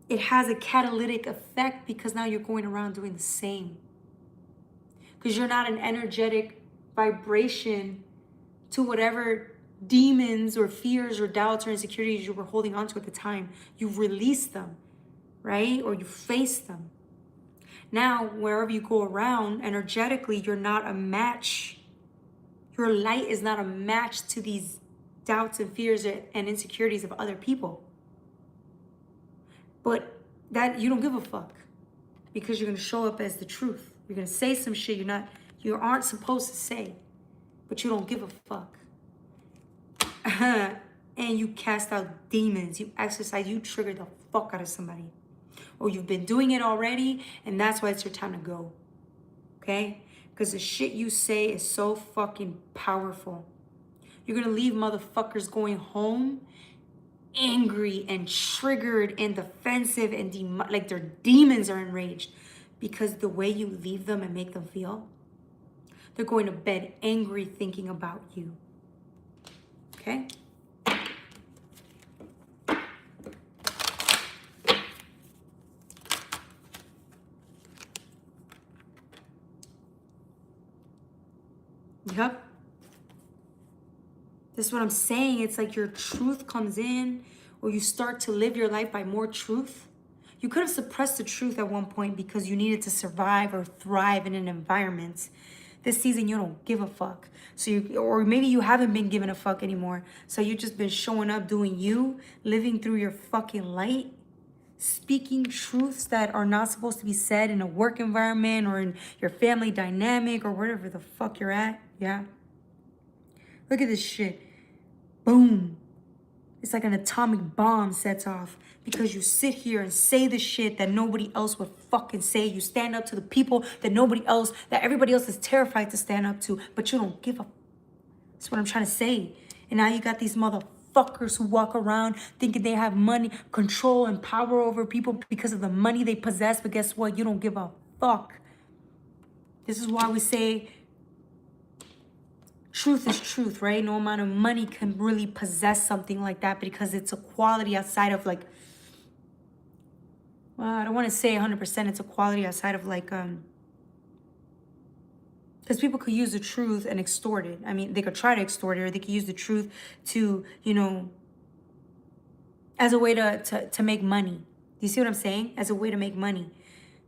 it has a catalytic effect because now you're going around doing the same. Because you're not an energetic vibration to whatever demons or fears or doubts or insecurities you were holding on to at the time. You release them, right? Or you face them. Now, wherever you go around, energetically, you're not a match. Your light is not a match to these doubts and fears and insecurities of other people. But that you don't give a fuck, because you're gonna show up as the truth. You're gonna say some shit you aren't supposed to say, but you don't give a fuck. And you cast out demons. You exercise. You trigger the fuck out of somebody, or you've been doing it already, and that's why it's your time to go. Okay? Because the shit you say is so fucking powerful. You're gonna leave motherfuckers going home angry and triggered and defensive and like their demons are enraged, because the way you leave them and make them feel, they're going to bed angry thinking about you. Okay? Yep. This is what I'm saying. It's like your truth comes in, or you start to live your life by more truth. You could have suppressed the truth at one point because you needed to survive or thrive in an environment. This season, you don't give a fuck. Or maybe you haven't been giving a fuck anymore. So you've just been showing up, doing you, living through your fucking light, speaking truths that are not supposed to be said in a work environment or in your family dynamic or wherever the fuck you're at. Yeah. Look at this shit. Boom. It's like an atomic bomb sets off because you sit here and say the shit that nobody else would fucking say. You stand up to the people that everybody else is terrified to stand up to, but you don't give a. That's what I'm trying to say. And now you got these motherfuckers who walk around thinking they have money, control, and power over people because of the money they possess. But guess what? You don't give a fuck. This is why we say truth is truth, right? No amount of money can really possess something like that, because it's a quality outside of like, well, I don't want to say 100%. It's a quality outside of like, because people could use the truth and extort it. I mean, they could try to extort it, or they could use the truth to, as a way to make money. Do you see what I'm saying? As a way to make money.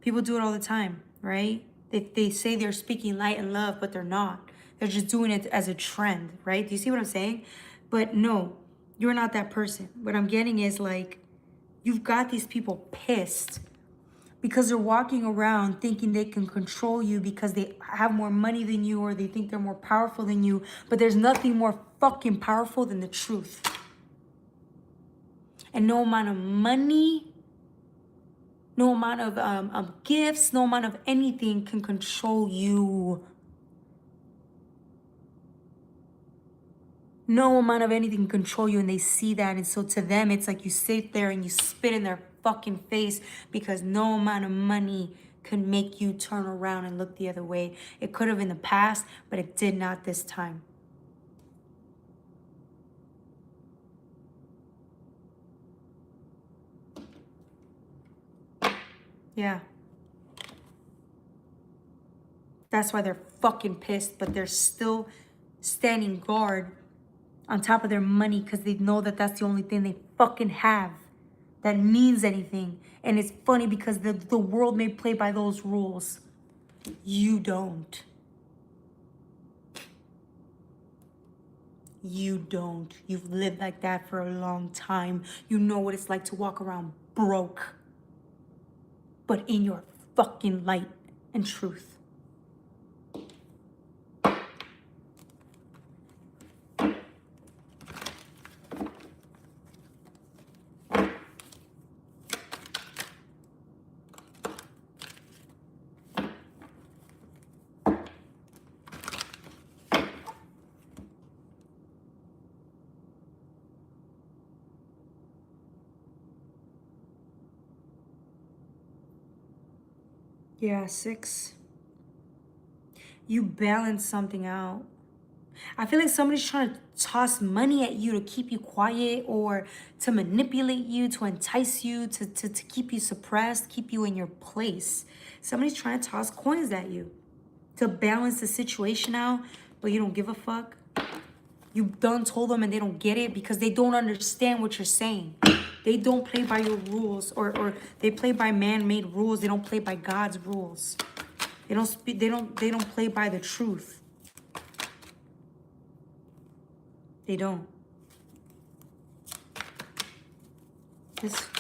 People do it all the time, right? They say they're speaking light and love, but they're not. They're just doing it as a trend, right? Do you see what I'm saying? But no, you're not that person. What I'm getting is like, you've got these people pissed because they're walking around thinking they can control you because they have more money than you, or they think they're more powerful than you. But there's nothing more fucking powerful than the truth. And no amount of money, no amount of gifts, no amount of anything can control you. No amount of anything can control you, and they see that. And so to them, it's like you sit there and you spit in their fucking face, because no amount of money can make you turn around and look the other way. It could have in the past, but it did not this time. Yeah. That's why they're fucking pissed, but they're still standing guard on top of their money, because they know that that's the only thing they fucking have that means anything. And it's funny because the world may play by those rules. You don't. You don't. You've lived like that for a long time. You know what it's like to walk around broke, but in your fucking light and truth. Yeah, 6. You balance something out. I feel like somebody's trying to toss money at you to keep you quiet, or to manipulate you, to entice you, to keep you suppressed, keep you in your place. Somebody's trying to toss coins at you to balance the situation out, but you don't give a fuck. You done told them and they don't get it because they don't understand what you're saying. They don't play by your rules, or they play by man-made rules. They don't play by God's rules. They don't speak, they don't play by the truth. They don't.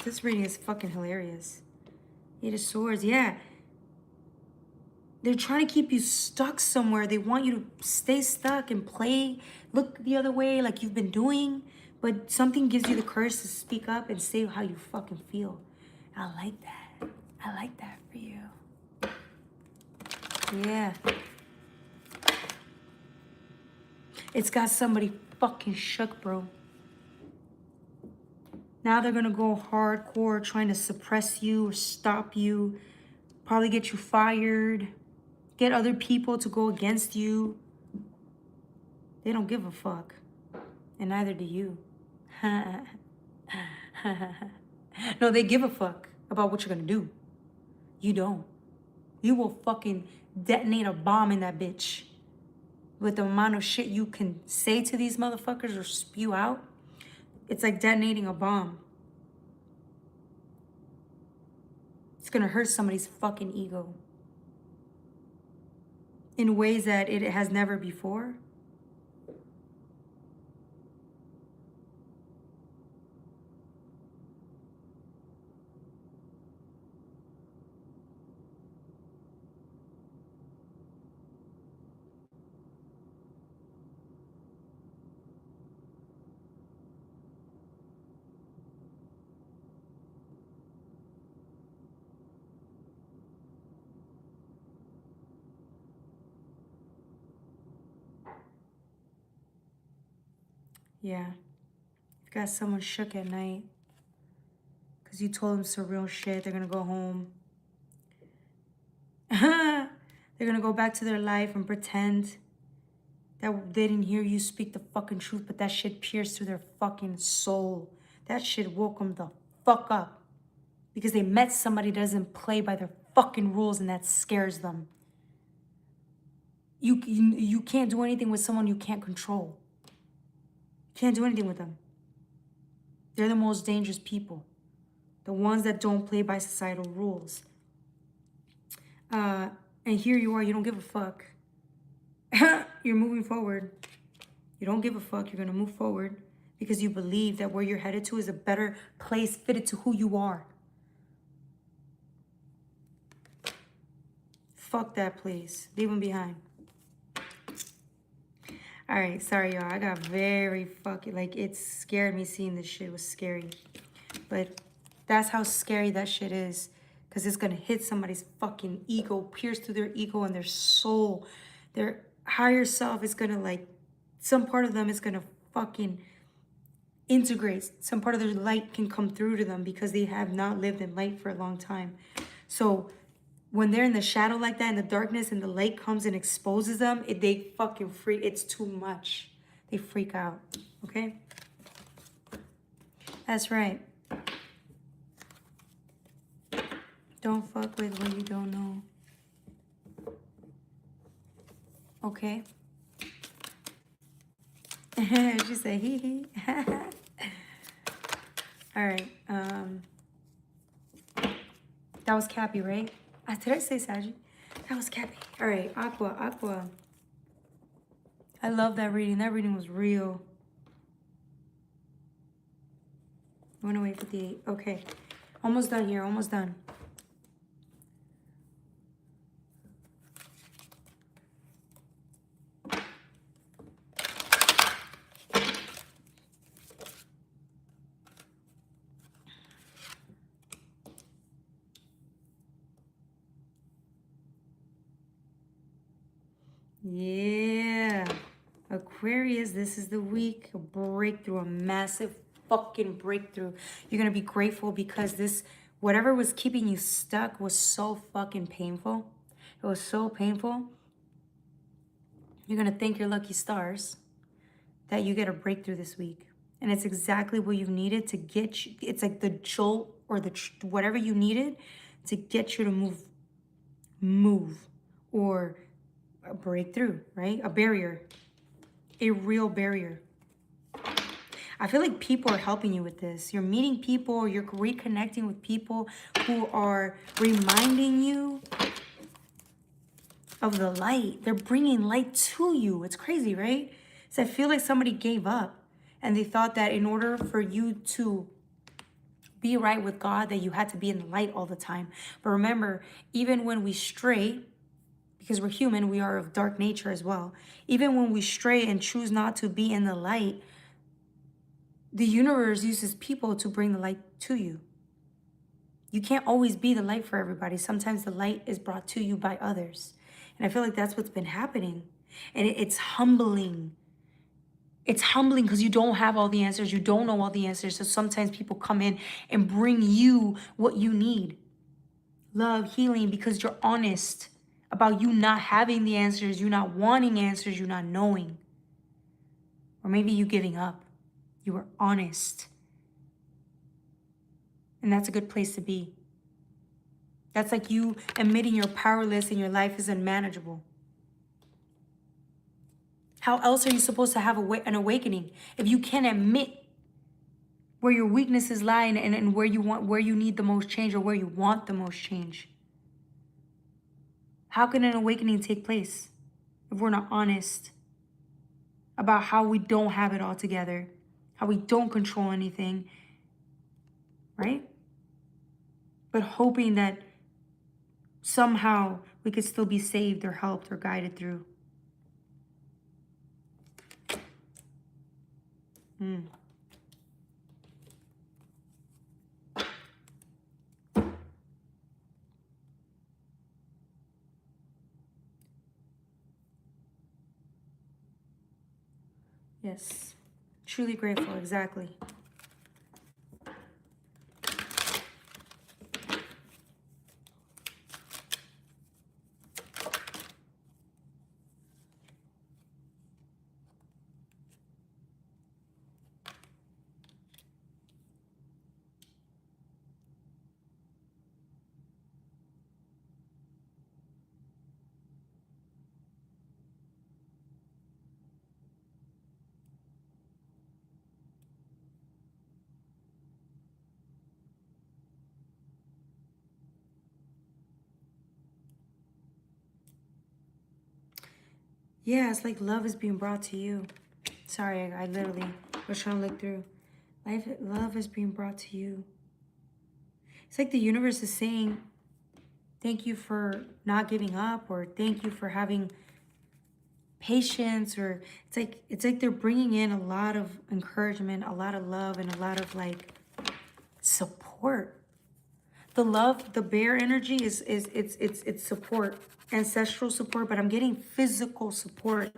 This reading is fucking hilarious. Eight of Swords, yeah. They're trying to keep you stuck somewhere. They want you to stay stuck and play, look the other way like you've been doing. But something gives you the courage to speak up and say how you fucking feel. I like that. I like that for you. Yeah. It's got somebody fucking shook, bro. Now they're gonna go hardcore trying to suppress you or stop you. Probably get you fired. Get other people to go against you. They don't give a fuck. And neither do you. No, they give a fuck about what you're gonna do. You don't. You will fucking detonate a bomb in that bitch. With the amount of shit you can say to these motherfuckers or spew out, it's like detonating a bomb. It's gonna hurt somebody's fucking ego in ways that it has never before. Yeah. You've got someone shook at night because you told them some real shit. They're going to go home. They're going to go back to their life and pretend that they didn't hear you speak the fucking truth, but that shit pierced through their fucking soul. That shit woke them the fuck up because they met somebody that doesn't play by their fucking rules, and that scares them. You can't do anything with someone you can't control. Can't do anything with them. They're the most dangerous people. The ones that don't play by societal rules. And here you are, you don't give a fuck. You're moving forward. You don't give a fuck, you're gonna move forward because you believe that where you're headed to is a better place fitted to who you are. Fuck that place. Leave them behind. All right, sorry, y'all. I got very fucking, like, it scared me seeing this shit. It was scary. But that's how scary that shit is. Because it's going to hit somebody's fucking ego, pierce through their ego and their soul. Their higher self is going to, like, some part of them is going to fucking integrate. Some part of their light can come through to them because they have not lived in light for a long time. So when they're in the shadow like that, in the darkness, and the light comes and exposes them, they fucking freak. It's too much. They freak out, okay? That's right. Don't fuck with what you don't know. Okay? She said, hee hee. All right. That was Cappy, right? Did I say Saggy? That was Cappy. All right, Aqua. I love that reading. That reading was real. 108.58. Okay. Almost done here. Almost done. Yeah. Aquarius, this is the week. A breakthrough, a massive fucking breakthrough. You're going to be grateful because this, whatever was keeping you stuck was so fucking painful. It was so painful. You're going to thank your lucky stars that you get a breakthrough this week. And it's exactly what you needed to get you. It's like the jolt or the whatever you needed to get you to move or a breakthrough, right? A barrier, a real barrier. I feel like people are helping you with this. You're meeting people, you're reconnecting with people who are reminding you of the light. They're bringing light to you. It's crazy, right? So I feel like somebody gave up and they thought that in order for you to be right with God, that you had to be in the light all the time. But remember, even when we stray, because we're human, we are of dark nature as well. Even when we stray and choose not to be in the light, the universe uses people to bring the light to you. You can't always be the light for everybody. Sometimes the light is brought to you by others. And I feel like that's what's been happening. And it's humbling. It's humbling because you don't have all the answers. You don't know all the answers. So sometimes people come in and bring you what you need. Love, healing, because you're honest about you not having the answers, you not wanting answers, you not knowing. Or maybe you giving up. You were honest. And that's a good place to be. That's like you admitting you're powerless and your life is unmanageable. How else are you supposed to have an awakening if you can't admit where your weaknesses lie and where you need the most change or where you want the most change? How can an awakening take place if we're not honest about how we don't have it all together, how we don't control anything, right? But hoping that somehow we could still be saved or helped or guided through. Yes, truly grateful, exactly. Yeah, it's like love is being brought to you. Sorry, I literally was trying to look through. Love is being brought to you. It's like the universe is saying, thank you for not giving up, or thank you for having patience, or it's like they're bringing in a lot of encouragement, a lot of love, and a lot of like support. The love, the bear energy it's support, ancestral support, but I'm getting physical support.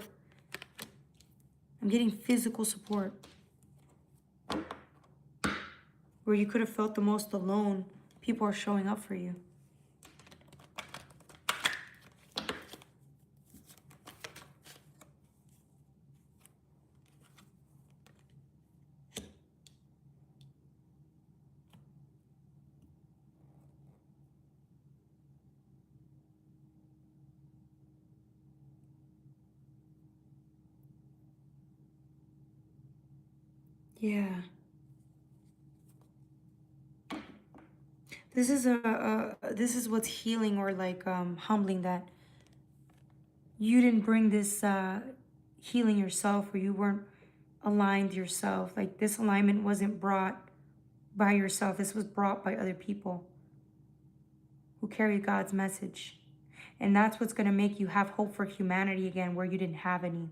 I'm getting physical support. Where you could have felt the most alone, people are showing up for you. Yeah. This is this is what's healing or like humbling, that you didn't bring this healing yourself, or you weren't aligned yourself. Like this alignment wasn't brought by yourself. This was brought by other people who carry God's message. And that's what's going to make you have hope for humanity again, where you didn't have any.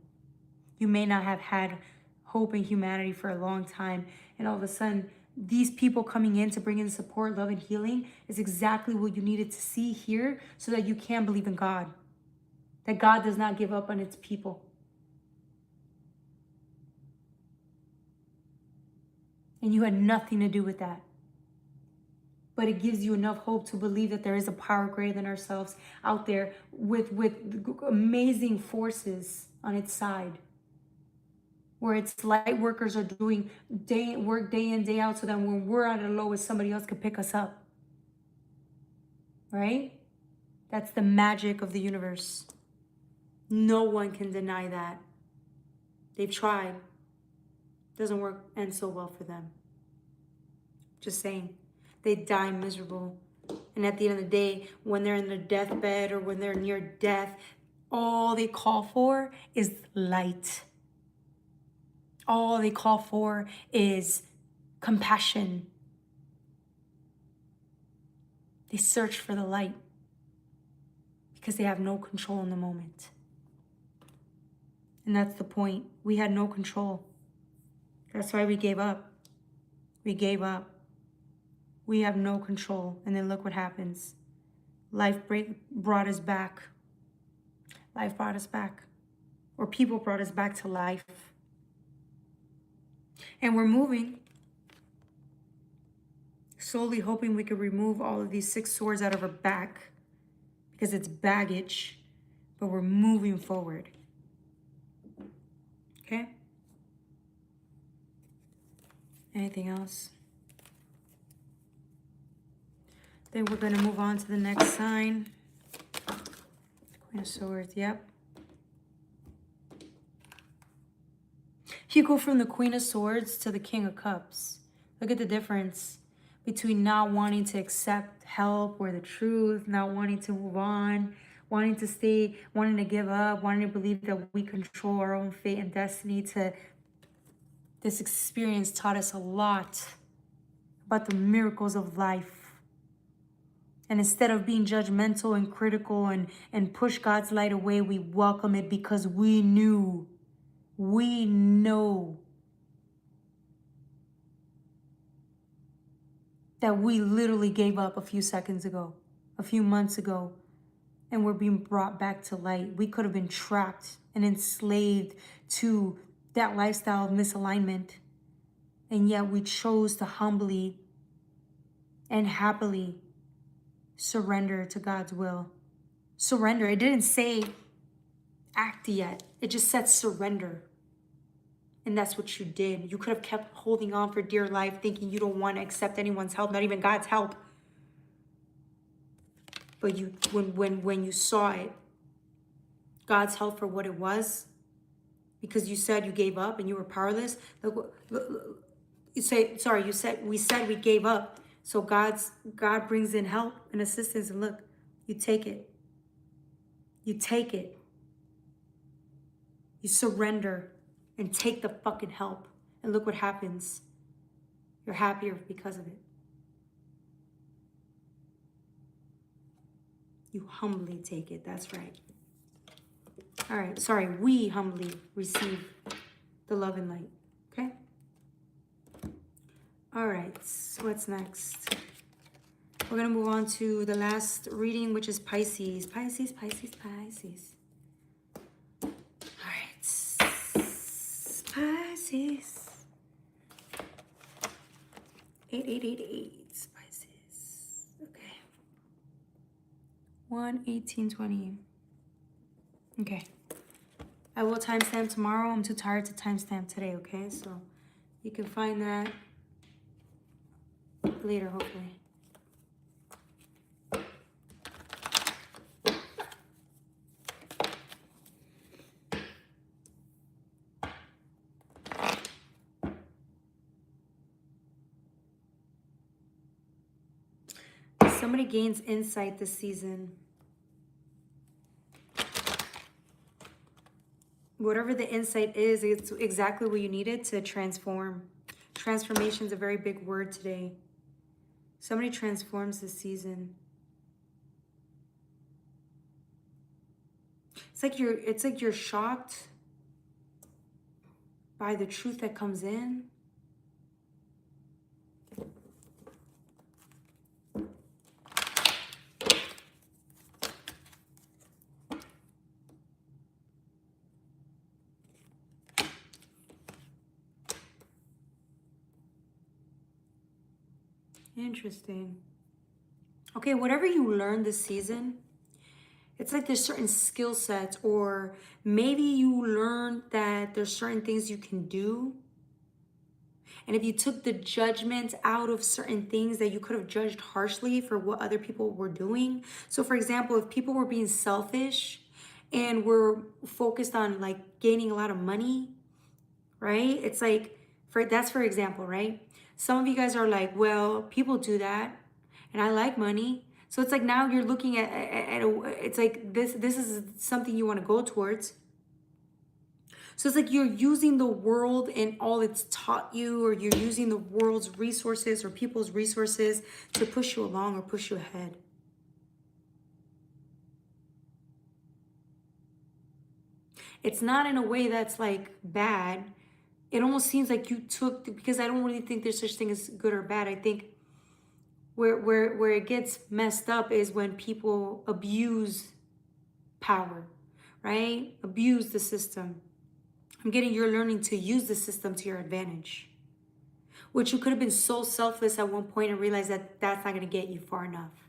You may not have had hope in humanity for a long time, and all of a sudden these people coming in to bring in support, love, and healing is exactly what you needed to see here, so that you can believe in God, that God does not give up on its people. And you had nothing to do with that. But it gives you enough hope to believe that there is a power greater than ourselves out there with amazing forces on its side, where its light workers are doing work day in, day out, so that when we're at our lowest, somebody else could pick us up. Right? That's the magic of the universe. No one can deny that. They've tried. Doesn't work and so well for them. Just saying. They die miserable. And at the end of the day, when they're in their deathbed or when they're near death, all they call for is light. All they call for is compassion. They search for the light because they have no control in the moment. And that's the point. We had no control. That's why we gave up. We gave up. We have no control. And then look what happens. Life brought us back. Life brought us back. Or people brought us back to life. And we're moving. Slowly hoping we could remove all of these 6 swords out of our back. Because it's baggage. But we're moving forward. Okay? Anything else? Then we're going to move on to the next sign. Queen of Swords, yep. If you go from the Queen of Swords to the King of Cups, look at the difference between not wanting to accept help or the truth, not wanting to move on, wanting to stay, wanting to give up, wanting to believe that we control our own fate and destiny. This experience taught us a lot about the miracles of life. And instead of being judgmental and critical and push God's light away, we welcome it because we know that we literally gave up a few seconds ago, a few months ago, and we're being brought back to light. We could have been trapped and enslaved to that lifestyle of misalignment, and yet we chose to humbly and happily surrender to God's will. Surrender. It didn't say act yet. It just said surrender. And that's what you did. You could have kept holding on for dear life, thinking you don't want to accept anyone's help, not even God's help. But when you saw it, God's help for what it was, because you said you gave up and you were powerless. We said we gave up. So God brings in help and assistance, and look, you take it. You take it. You surrender and take the fucking help. And look what happens. You're happier because of it. You humbly take it. That's right. All right. Sorry. We humbly receive the love and light. Okay? All right. So what's next? We're going to move on to the last reading, which is Pisces. Pisces. All right. Pisces. 8888. Pisces. Okay. 1/18/20. Okay. I will timestamp tomorrow. I'm too tired to timestamp today, okay? So you can find that later, hopefully. Somebody gains insight this season. Whatever the insight is, it's exactly what you needed to transform. Transformation is a very big word today. Somebody transforms this season. It's like you're shocked by the truth that comes in. Interesting. Okay, whatever you learn this season, it's like there's certain skill sets, or maybe you learned that there's certain things you can do. And if you took the judgment out of certain things that you could have judged harshly for what other people were doing. So for example, if people were being selfish and were focused on like gaining a lot of money, right? It's like That's for example, right? Some of you guys are like, well, people do that, and I like money. So it's like now you're looking it's like this is something you want to go towards. So it's like you're using the world and all it's taught you, or you're using the world's resources or people's resources to push you along or push you ahead. It's not in a way that's like bad. It almost seems like you took, because I don't really think there's such thing as good or bad. I think where it gets messed up is when people abuse power, right? Abuse the system. I'm getting you're learning to use the system to your advantage, which you could have been so selfless at one point and realize that that's not going to get you far enough.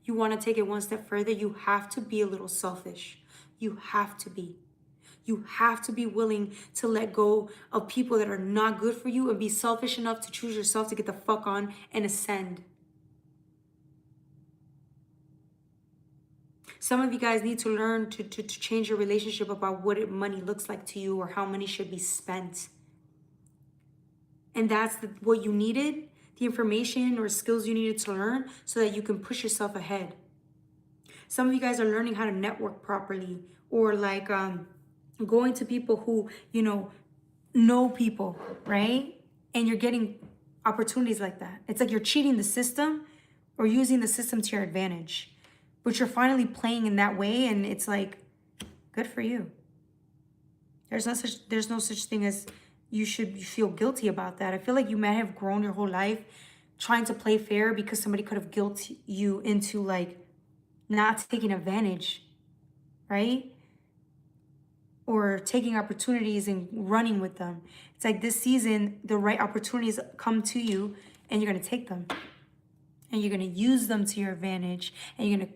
You want to take it one step further, you have to be a little selfish. You have to be. You have to be willing to let go of people that are not good for you and be selfish enough to choose yourself to get the fuck on and ascend. Some of you guys need to learn to change your relationship about what money looks like to you or how money should be spent. And that's what you needed, the information or skills you needed to learn so that you can push yourself ahead. Some of you guys are learning how to network properly, or like going to people who, know people, right? And you're getting opportunities like that. It's like you're cheating the system or using the system to your advantage. But you're finally playing in that way, and it's like, good for you. There's no such thing as you should feel guilty about that. I feel like you might have grown your whole life trying to play fair because somebody could have guilted you into like not taking advantage, right? Or taking opportunities and running with them. It's like this season, the right opportunities come to you and you're going to take them. And you're going to use them to your advantage. And you're going to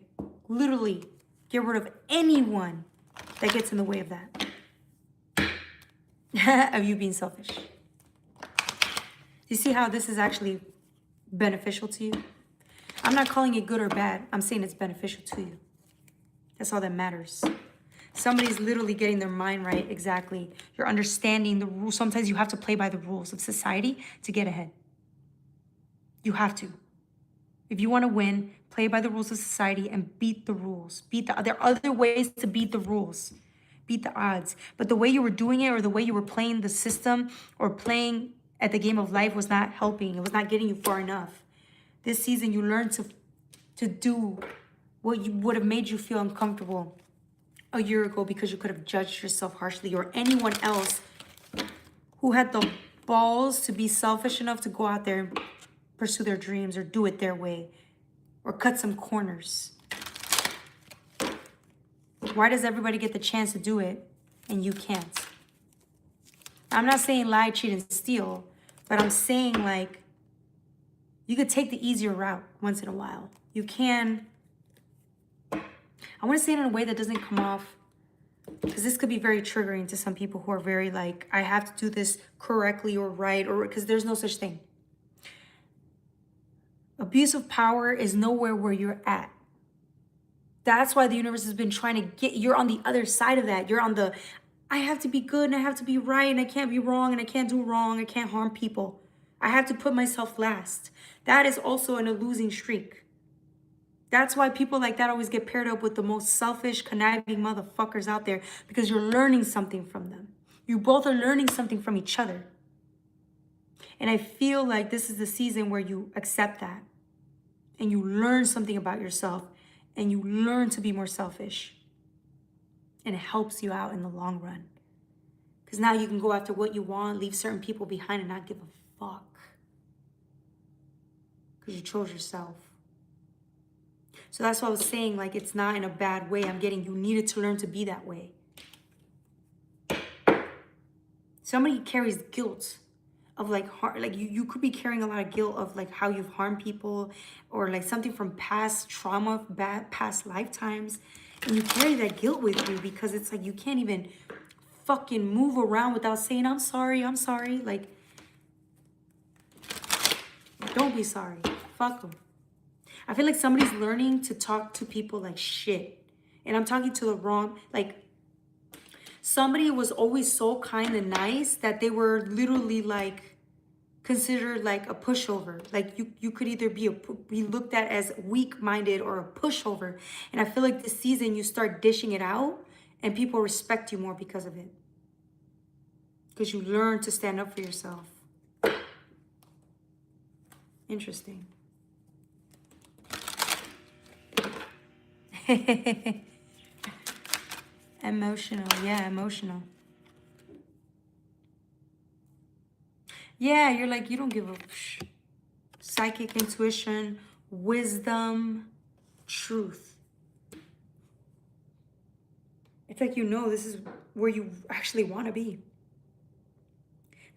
literally get rid of anyone that gets in the way of that. Of you being selfish. You see how this is actually beneficial to you? I'm not calling it good or bad. I'm saying it's beneficial to you. That's all that matters. Somebody's literally getting their mind right, exactly. You're understanding the rules. Sometimes you have to play by the rules of society to get ahead. You have to. If you want to win, play by the rules of society and beat the rules. There are other ways to beat the rules. Beat the odds. But the way you were doing it or the way you were playing the system or playing at the game of life was not helping. It was not getting you far enough. This season, you learned to do what would have made you feel uncomfortable a year ago because you could have judged yourself harshly, or anyone else who had the balls to be selfish enough to go out there and pursue their dreams or do it their way or cut some corners. Why does everybody get the chance to do it and you can't? I'm not saying lie, cheat, and steal, but I'm saying like you could take the easier route once in a while. You can. I want to say it in a way that doesn't come off, because this could be very triggering to some people who are very like, I have to do this correctly or right, or because there's no such thing. Abuse of power is nowhere where you're at. That's why the universe has been trying to get, you're on the other side of that. You're on the, I have to be good and I have to be right and I can't be wrong and I can't do wrong. I can't harm people. I have to put myself last. That is also in a losing streak. That's why people like that always get paired up with the most selfish, conniving motherfuckers out there, because you're learning something from them. You both are learning something from each other. And I feel like this is the season where you accept that and you learn something about yourself and you learn to be more selfish. And it helps you out in the long run. Because now you can go after what you want, leave certain people behind and not give a fuck. Because you chose yourself. So that's what I was saying, like, it's not in a bad way. I'm getting, you needed to learn to be that way. Somebody carries guilt of like you could be carrying a lot of guilt of like how you've harmed people, or like something from past trauma, past lifetimes. And you carry that guilt with you because it's like you can't even fucking move around without saying, I'm sorry. Like, don't be sorry. Fuck them. I feel like somebody's learning to talk to people like shit. And I'm talking to the wrong, like, somebody was always so kind and nice that they were literally like considered like a pushover. Like you could either be looked at as weak-minded or a pushover. And I feel like this season you start dishing it out and people respect you more because of it. Because you learn to stand up for yourself. Interesting. Emotional. Yeah, emotional. Yeah, you're like, you don't give a psychic intuition, wisdom, truth. It's like, you know, this is where you actually want to be.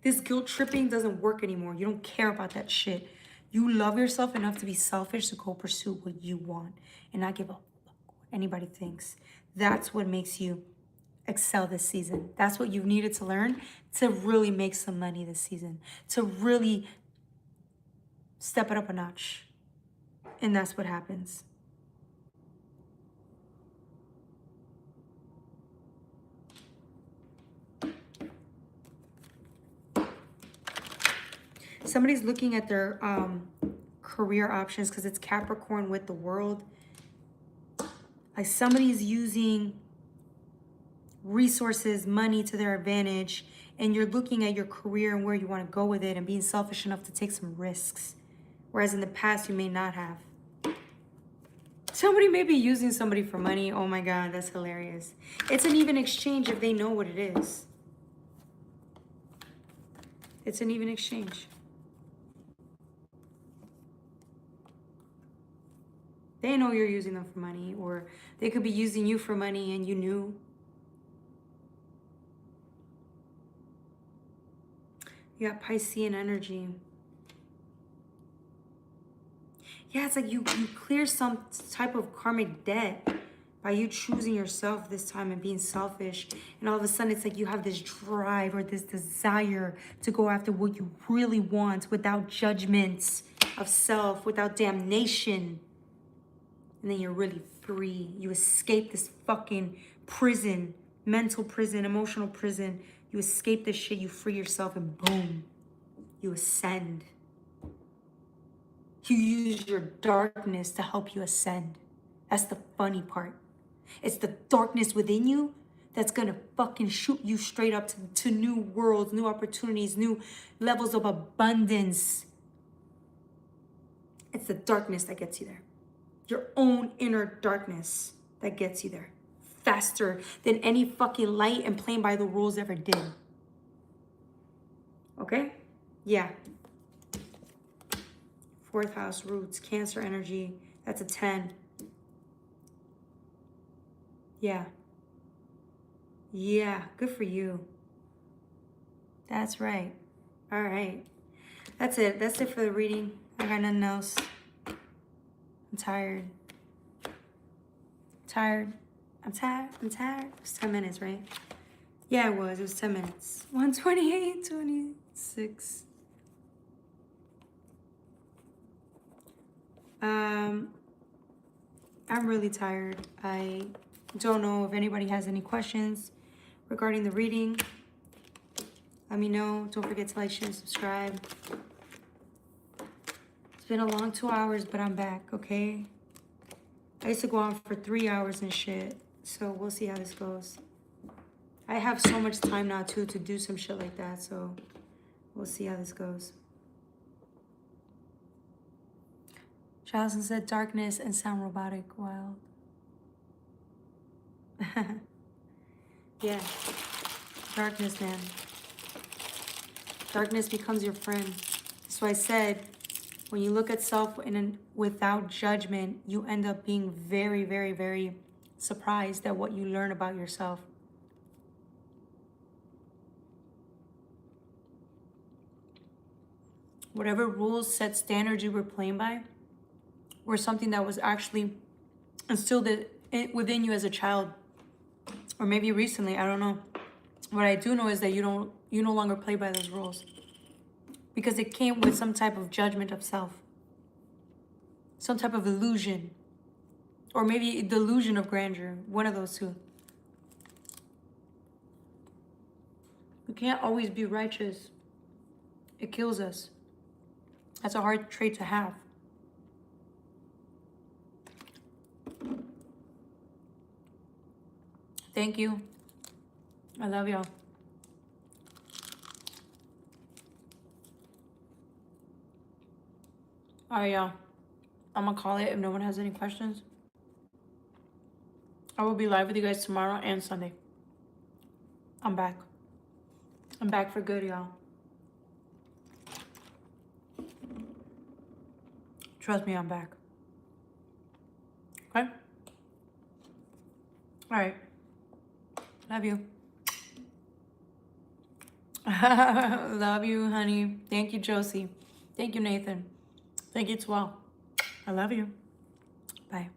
This guilt tripping doesn't work anymore. You don't care about that shit. You love yourself enough to be selfish to go pursue what you want and not give a fuck what anybody thinks. That's what makes you excel this season. That's what you needed to learn to really make some money this season, to really step it up a notch. And that's what happens. Somebody's looking at their career options because it's Capricorn with the world. Like somebody's using resources, money to their advantage, and you're looking at your career and where you want to go with it and being selfish enough to take some risks. Whereas in the past, you may not have. Somebody may be using somebody for money. Oh my God, that's hilarious. It's an even exchange if they know what it is. It's an even exchange. They know you're using them for money, or they could be using you for money and you knew. You got Piscean energy. Yeah, it's like you clear some type of karmic debt by you choosing yourself this time and being selfish. And all of a sudden, it's like you have this drive or this desire to go after what you really want without judgments of self, without damnation. And then you're really free. You escape this fucking prison, mental prison, emotional prison. You escape this shit, you free yourself, and boom, you ascend. You use your darkness to help you ascend. That's the funny part. It's the darkness within you that's gonna fucking shoot you straight up to new worlds, new opportunities, new levels of abundance. It's the darkness that gets you there. Your own inner darkness that gets you there. Faster than any fucking light and playing by the rules ever did. Okay? Yeah. Fourth house, roots, Cancer energy. That's a 10. Yeah. Yeah, good for you. That's right. All right. That's it. That's it for the reading. I got nothing else. I'm tired. I'm tired. It was 10 minutes, right? Yeah, it was. It was 10 minutes. 128, 26. I'm really tired. I don't know if anybody has any questions regarding the reading. Let me know. Don't forget to like, share, and subscribe. It's been a long 2 hours, but I'm back, okay? I used to go on for 3 hours and shit. So we'll see how this goes. I have so much time now, too, to do some shit like that. So we'll see how this goes. Jocelyn said darkness and sound robotic. Wild. Yeah. Darkness, man. Darkness becomes your friend. So I said, when you look at self without judgment, you end up being very, very, very surprised at what you learn about yourself. Whatever rules, set standards you were playing by were something that was actually instilled within you as a child, or maybe recently, I don't know. What I do know is that you no longer play by those rules because it came with some type of judgment of self, some type of illusion, or maybe delusion of grandeur, one of those two. We can't always be righteous. It kills us. That's a hard trait to have. Thank you. I love y'all. All right, y'all. I'm going to call it if no one has any questions. I will be live with you guys tomorrow and Sunday. I'm back. I'm back for good, y'all. Trust me, I'm back. Okay? All right. Love you. Love you, honey. Thank you, Josie. Thank you, Nathan. Thank you, Twelve. I love you. Bye.